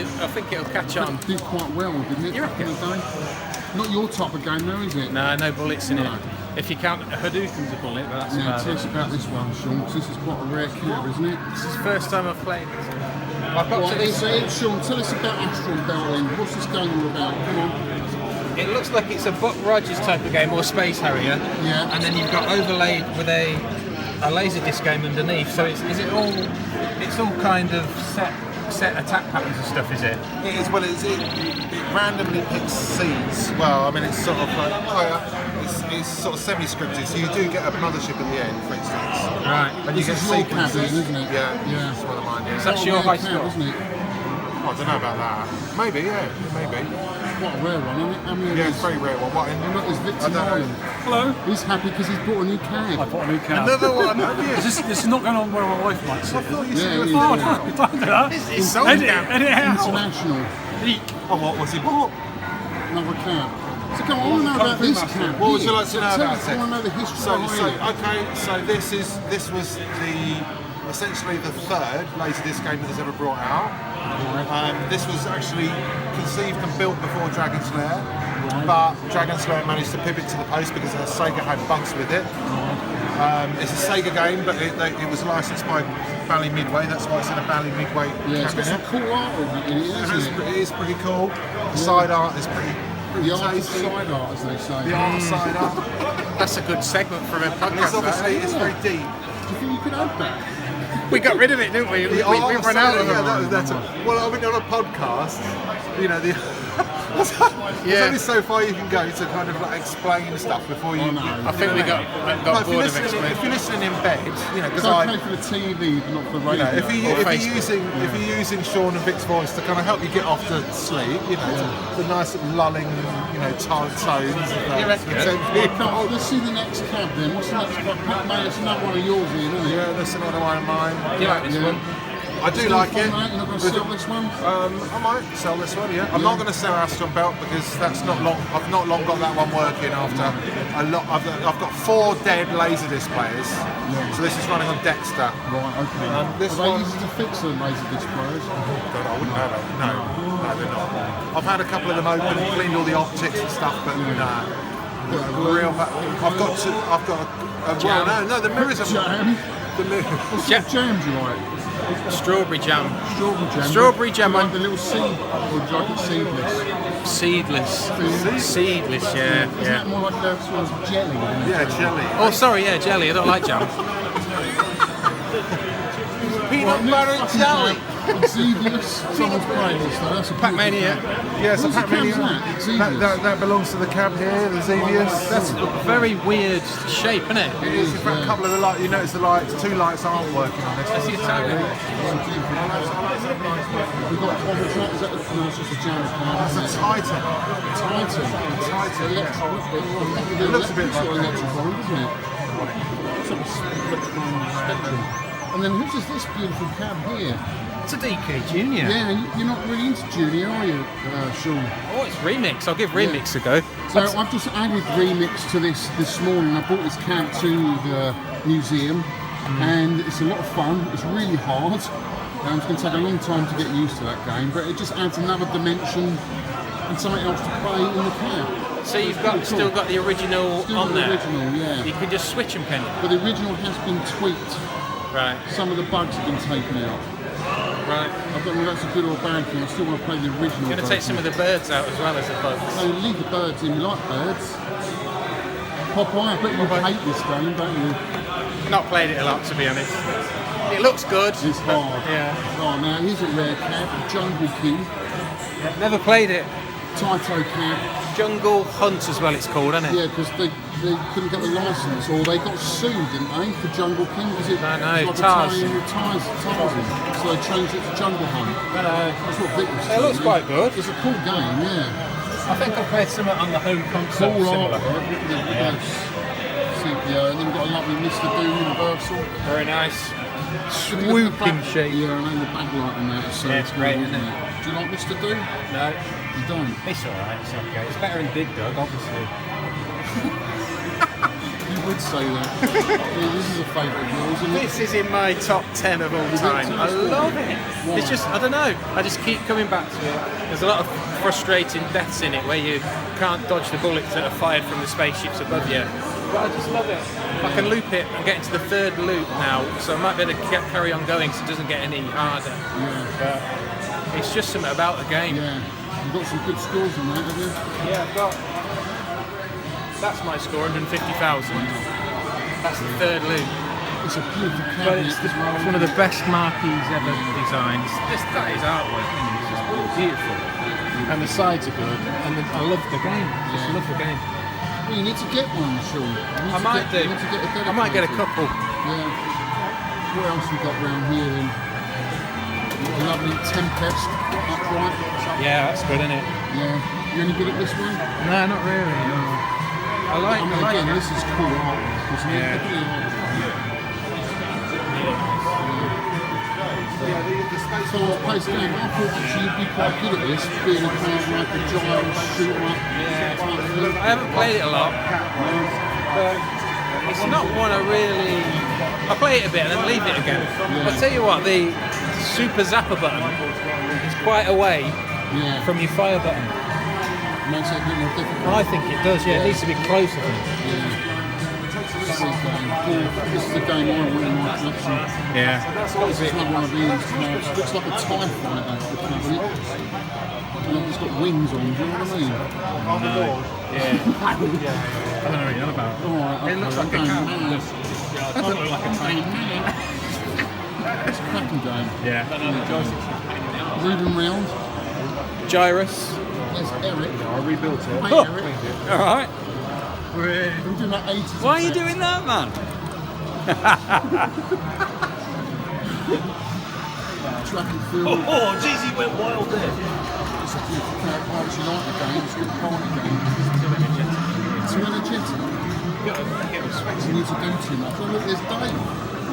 it'll catch on. Did quite well, didn't it? You back in reckon? the day? Not your type of game though, is it? No, no bullets in No. it. If you count Hadouken's a bullet, but that's Yeah, about tell it. us about this one, Shaun, 'cause this is quite a rare cab, isn't it? This is the first time I've played it. I've got Right, to this. Shaun, tell us about Astron Bell then. What's this game all about? Come on. It looks like it's a Buck Rogers type of game, or Space Harrier. Yeah. And then you've got overlaid with a Laserdisc game underneath. So is it all? It's all kind of set attack patterns and stuff, is it? It is, well, it randomly picks seeds. Well, I mean, it's sort of like, it's sort of semi-scripted, so you do get a mothership at the end, for instance. Right. And you This get is your cab, sequences. isn't it? Yeah, it's one of mine, yeah. So that's your Quite a high rare cab, score. isn't it? I don't know about that. Maybe, yeah, maybe. Quite a rare one, isn't it? How many of Yeah, these? it's a very rare one. What, And look, there's Victor I don't know. Nolan. Hello. He's happy because he's bought a new I cab. bought a new cab. Another one. This is not going on where my wife likes it. I thought you Yeah, said it is. Oh, no, don't do that. It's so Edit damn. it out. International. Oh, what was he bought? Another cab. So come on, I want to know about this cab. What would you here. like to know Tell about us, it? I want to know the history So behind it. so this was essentially the third Laserdisc game that was ever brought out. This was actually conceived and built before Dragon Slayer, but Dragon Slayer managed to pivot to the post because Sega had bugs with it. It's a Sega game, but it was licensed by Bally Midway. That's why it's in a Bally Midway Yeah, it's got some cabinet. cool art in it, isn't it? It is pretty cool. The side art is pretty The art is tasty. side art, as they say. The art side art. That's a good segment from a And podcast. it's obviously that. it's very deep. Do you think you could add that? We got rid of it, didn't we? We art ran out side, of yeah, them. that's well, I mean, on a podcast, you know, there's Yeah. only so far you can go to kind of like explain stuff before you. Oh, no. I think we got Like, bored of if explaining. you're listening in bed, you know, It's because okay for the TV, but not for the radio. if Or Facebook. you're using Shaun and Vic's voice to kind of help you get off to sleep, you know, the nice lulling, you know, tones. You reckon? Come on, let's see the next cab then. What's the next cab? Pat May, it's another one of yours here, isn't it? Yeah, that's another one of mine. You like this one? I do like it. You're not going to sell this one? I might sell this one, yeah. I'm not going to sell Astron Belt because that's not long. I've not long got that one working after a lot. I've got 4 dead Laserdisc players, so this is running on Dexter. Right, okay. This Are they one- easy to fix the laser disc players? God, I wouldn't know that. No, they're not. I've had a couple of them open, cleaned all the optics and stuff, but nah. I've got the mirrors are. Jam? The mirrors. What sort of jam do you like? Strawberry jam. Strawberry jam. Strawberry jam Do you on- like the little seed, or do you like it seedless? Seedless. Seedless, yeah. Isn't that more like this one's jelly? Yeah, jelly. Oh, sorry, yeah, jelly. I don't like jam. Peanut butter and jelly. Xevious. Someone's playing this though. That's a Pac-Mania. Yeah, it's a What's the Pac-Mania. cab that? That belongs to the cab here, the Xevious. That's a very weird shape, isn't it? It is. In fact, a couple of the lights, you notice the lights, 2 lights aren't working on this. That's the Italian. We've got a cover track. Is that the, no, it's just a jam cab. That's a Titan. Titan. It looks a bit like electrical, doesn't it? Sort of spectrum. And then whose is this beautiful cab here? It's a DK Junior. Yeah, you're not really into Junior, are you, Shaun? Oh, it's Remix. I'll give Remix a go. So I've just added Remix to this morning. I brought this cab to the museum, and it's a lot of fun. It's really hard. It's going to take a long time to get used to that game, but it just adds another dimension and something else to play in the cab. So you've got still got the original Still on the there? original, yeah. You can just switch them, can you? But the original has been tweaked. Right. Some of the bugs have been taken out. Right. I don't know if that's a good or a bad thing. I still want to play the original. You're going to take some of the birds out as well as the bugs. No, leave the birds in. We like birds. Popeye, I bet you hate this game, don't you? Not played it a lot, to be honest. It looks good. It's hard. Yeah. Oh, now here's a rare cab, Jungle King. Never played it. Taito cab. Jungle Hunt as well, it's called, isn't it? Yeah, because they couldn't get the license, or they got sued, didn't they, for Jungle King? Was it No, like Tarzan. Tarzan. So they changed it to Jungle Hunt. That's what Vic was It looks saying. quite good. It's a cool game, yeah. I think I played some on the home console. Cool similar. artwork, yeah. And then we've got a lovely Mr. Doom Universal. Very nice. Swooping Swooping shape. Yeah, I know the backlight on that. So Yeah, it's great, isn't it? Do you like Mr. Doom? No. You don't? It's alright, it's okay. It's better than Big Dog, obviously. You would say that. Yeah, this is a favourite of yours, isn't it? This is in my top 10 of all time. I love it. Why? It's just, I don't know, I just keep coming back to it. There's a lot of frustrating deaths in it where you can't dodge the bullets that are fired from the spaceships above you. But I just love it. I can loop it. I'm getting to the 3rd loop now, so I might be able to carry on going so it doesn't get any harder. Yeah. But it's just something about the game. Yeah. You've got some good scores in that, have you? Yeah, I've got. That's my score, 150,000. That's the 3rd loop. It's a beautiful But cabinet it's as well. one of the best marquees ever designed. That is artwork, isn't it? It's just beautiful. And the sides are good. And I love the game. Just love the game. Well, you need to get one, Shaun. I might do. You need to get a I might get a dedicated. couple. Yeah. What else we got round here then? A lovely Tempest upright. Yeah, that's good, isn't it? Yeah. You only good at this one? No, not really. I like again, it. this is cool artwork, isn't it? Yeah. Look at the artwork. So I played the game. I thought actually you'd be quite good at this, being a kind of like a giant shoot up. I haven't played it a lot, but it's not one I really. I play it a bit and then leave it again. I'll tell you what, the super zapper button is quite away Yeah. from your fire button. Makes it a bit more difficult. I think it does, yeah. It needs to be closer. Yeah. This is the game I want in my collection. Yeah. This is not one of these cards. It looks like a TIE fighter, the cabinet. And it's got wings on, do you know what I mean? Yeah. I don't know what you're on about. Alright, It looks like a cat. It doesn't look like a tank. It's a cracking game. Yeah. Moving round. Gyrus. There's Eric. I rebuilt it. Hey, Eric. Alright. We're doing that 80s. Why are you doing that, man? Track and field. Oh, jeez, he went wild there. It's a beautiful character. I actually like the game. It's a good party game. Too energetic. You need to do too much. Oh, look, there's Dave.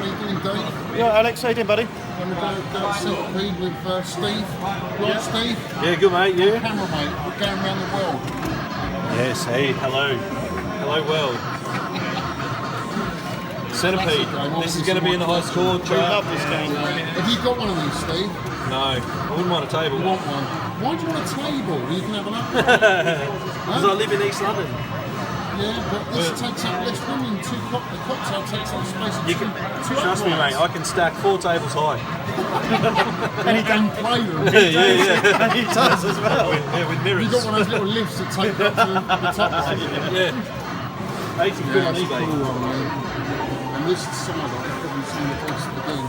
What are you doing, Dave? Yeah, Alex, how you doing, buddy? We're going to go Centipede with Steve. Right, Steve? Yeah, good, mate. You? Camera, mate. We're going around the world. Yes, hey, hello. Hello, world. Centipede. This is going to be in the high score chart. We love this game. Have you got one of these, Steve? No, I wouldn't want a table. You want one? Why do you want a table? You can have an upgrade. Because I live in East London. Yeah, but this takes up less room in the cocktail takes up space in You can, trust me, mate, I can stack 4 tables high. And he don't play them. yeah. He does as well. With mirrors. You've got one of those little lifts that take up to the top. Yeah. 80 quid on That's eBay. cool, and this side I've probably seen the best of the game.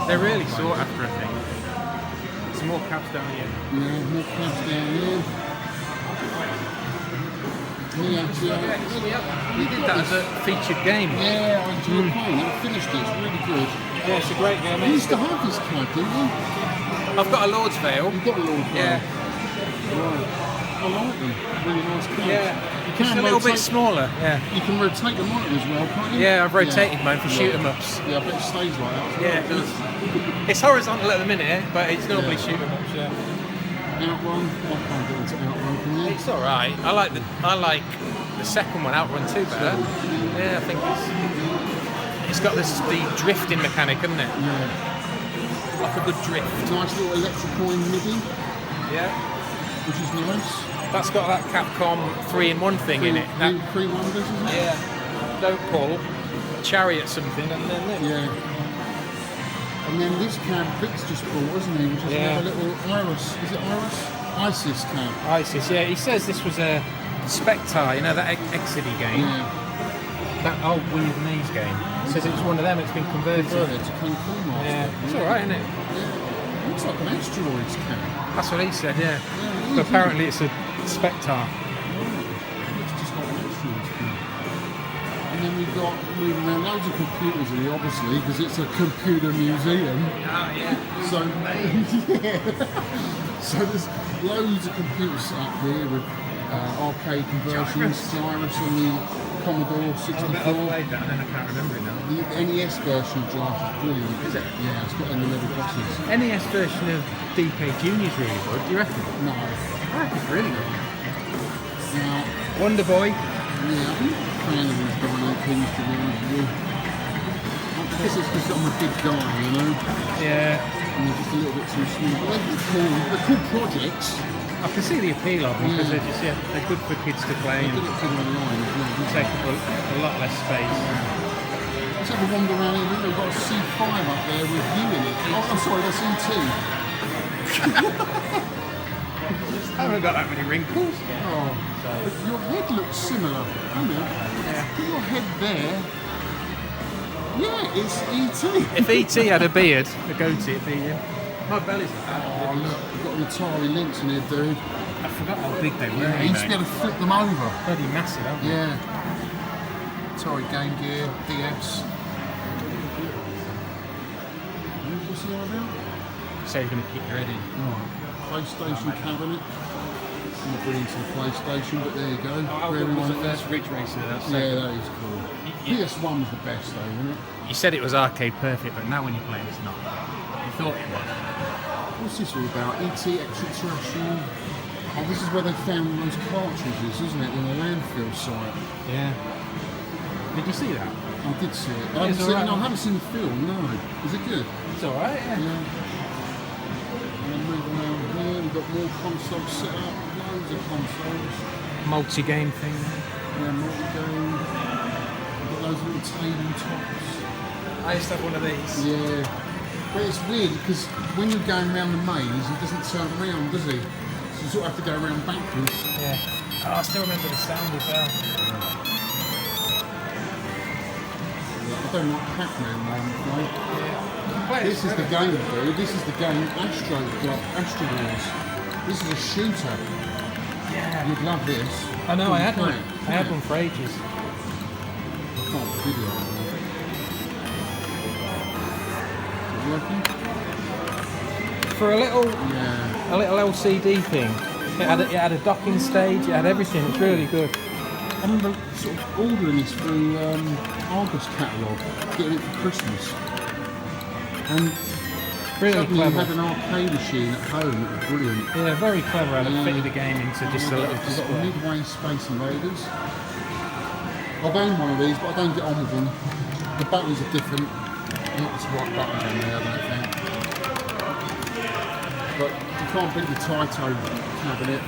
They're really sought after, I think. Some more cabs down here. Yeah, more cabs down here. We did that as a featured game. Yeah, I enjoyed playing it. I finished it. It's really good. Yeah, it's a great game. You used to have this cab, didn't you? I've got a Lord's Veil. You've got a Lord's Veil. Yeah. Right. I like them. Really nice cabs. Yeah. You It's a little bit smaller. Yeah. You can rotate the monitor as well, can't you? Yeah, I've rotated mine for shoot 'em ups. Yeah, I bet it stays like that. Yeah, it does. It's horizontal at the minute, but it's normally shoot 'em ups. Yeah. Outrun. I can't get into Outrun, can you? It's all right. I like the second one, Outrun 2, better. Yeah, I think it's got the drifting mechanic, hasn't it? Yeah. Like a good drift. Nice little electrical in MIDI, Yeah. which is nice. That's got that Capcom 3-in-1 thing in it. That, Three wonders, isn't it? yeah. Don't pull, chariot something, and then look. Yeah. And then this cab Vic's just bought, isn't he? Which is Yeah. another little Iris. Is it Iris? ISIS cab. ISIS, yeah. He says this was a Spectre, you know, that Exidy game. Yeah. That old Vietnamese game. He says it was one of them, it's been converted. Converted to Kung Fu Master. Yeah. It's alright, isn't it? Yeah. Looks like an asteroids cab. That's what he said, yeah. Yeah, it is, But apparently it's a Spectre. Looks just like an asteroids cab. And then we've got moving around loads of computers in here, obviously, because it's a computer museum. Oh, yeah. So, yeah. So there's loads of computers set up here with arcade conversions, Gyrus on the Commodore 64. I've played that and then I can't remember it now. The NES version of Gyrus is brilliant. Is it? Yeah, it's got any level bosses. NES version of DK Junior is really good, do you reckon? No. I reckon it's really good. Now, Wonder Boy. yeah, I'm not a fan of these dominant things to be honest with you. I guess it's because I'm a big guy, you know? Yeah. And they're just a little bit too small. But they're cool projects. I can see the appeal of them because they're just they're good for kids to play They're and good at putting online as well. they take up a lot less space. Let's have a wander around here. We've got a C5 up there with you in it. Oh, I'm sorry, that's ET. I haven't got that many wrinkles. Oh, your head looks similar, doesn't it? Yeah. Put your head there. Yeah, it's ET. If ET had a beard, a goatee, it'd be him. My belly's like that. Oh look, we've got an Atari Lynx in here, dude. I forgot how big they were. Yeah, you used to be able to flip them over. Bloody massive, aren't they? Yeah. Atari Game Gear, DS. What's he on about? So you're going to kick your head in. Right. PlayStation cabinet. I'm not really into the PlayStation, but there you go. How For good was everyone the else. first Ridge Racer? That's Yeah, that is cool. PS1 was the best though, wasn't it? You said it was arcade perfect, but now when you're playing, it's not. You thought it was. What's this all about? ET Extraterrestrial. Oh, this is where they found those cartridges, isn't it? In a landfill site. Yeah. Did you see that? I did see it. I It's haven't seen, alright. no, I haven't seen the film, no. Is it good? It's alright, yeah. Yeah. And then moving around here, we've got more consoles set up. Loads of consoles. Multi-game thing. Yeah, multi-game. We've got those little tabletops. I used to have one of these. Yeah. But it's weird because when you're going around the maze, he doesn't turn around, does he? So you sort of have to go around backwards. Yeah. Oh, I still remember the sound as well. I don't like Pac-Man now, I'm afraid. Yeah. This is the game, dude. This is the game Astro Wars. This is a shooter. Yeah. You'd love this. I know, I had Play one. it. I had one for ages. I can't video it. Is it working? For a little Yeah. LCD thing. It had a docking stage, it had everything, it's really good. I remember sort of ordering this through Argos catalogue, getting it for Christmas. And Really suddenly clever. you had an arcade machine at home, it was brilliant. Yeah, very clever how they Yeah. fitted the game into just a little I've got display. Midway Space Invaders. I've owned one of these, but I don't get on with them. The buttons are different. Not the right buttons on there, I don't think. But you can't beat the Taito cabinet.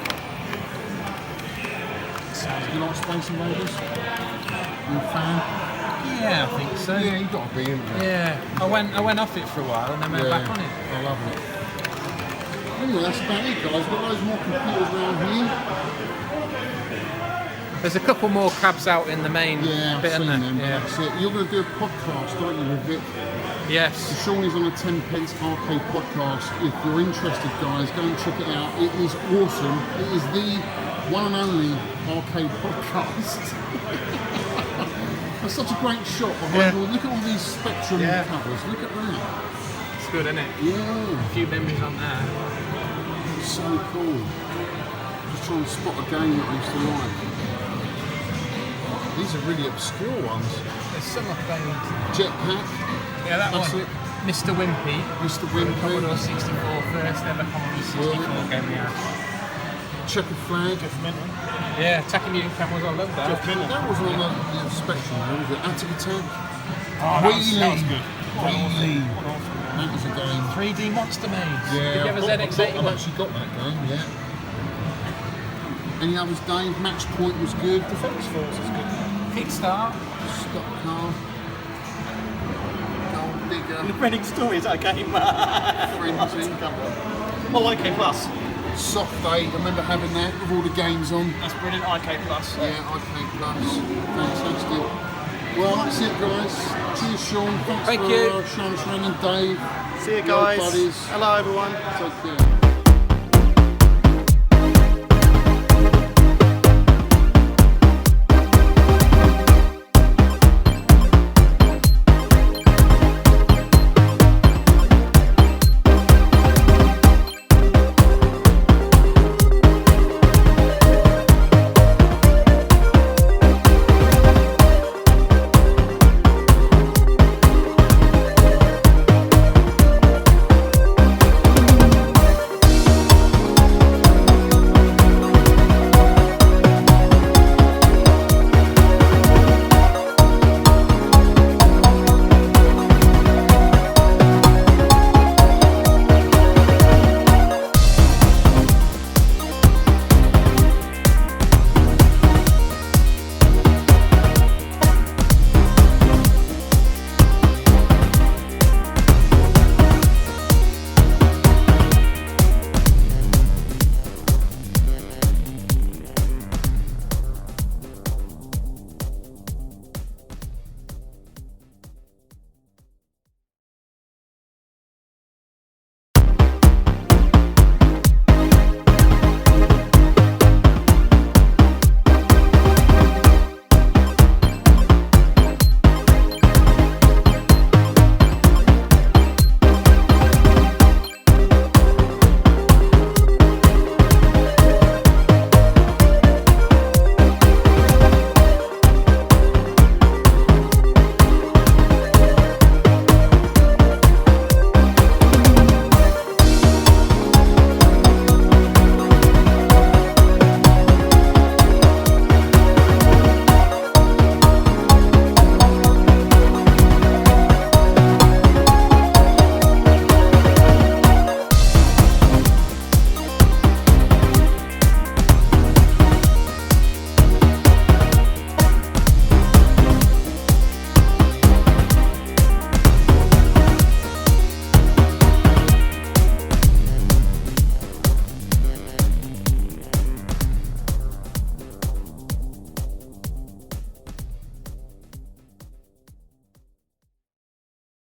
Do you like Space Invaders? You a fan? Yeah, I think so. Yeah, you've got to be, haven't you? Yeah, I went off it for a while and then went back on it. I love it. Anyway, that's about it, guys. We've got loads more computers around here. There's a couple more cabs out in the main Yeah, bit, I've isn't seen there? them. Yeah. That's it. You're going to do a podcast, aren't you, with it? Yes. So Shaun is on a 10 pence arcade podcast. If you're interested, guys, go and check it out. It is awesome. It is the one and only arcade podcast. That's such a great shot behind all. Look at all these Spectrum covers. Look at that. It's good, isn't it? Yeah. A few memories on there. It's so cool. Just trying to spot a game that I used to like. These are really obscure ones. There's some I played. Jetpack. Yeah, that That's one. it. Mr. Wimpy. Mr. Wimpy. Commodore 64, first ever Commodore 64 game we had. Checkered flag. Yeah, attacking mutant cameras, I love that. That wasn't on the Spectrum, was it? Attic Attack. that was good. Wheelie. That was a game. 3D Monster Maze. Yeah, Did you have a I've ZX81? actually got that game, yeah. Any others, Dave? Match Point was good. Defence Force is good. Kickstart. Stock Car. Gold Digger. Reading Story, is that a game? Frenzy. Oh, IK Plus. Soft Day, I remember having that with all the games on. That's brilliant, IK Plus. Yeah, IK Plus. Fantastic. Well, that's it, guys. Cheers, Shaun. Thanks Thank for you. Shaun and Dave. See you Your guys. buddies. Hello everyone. Take care.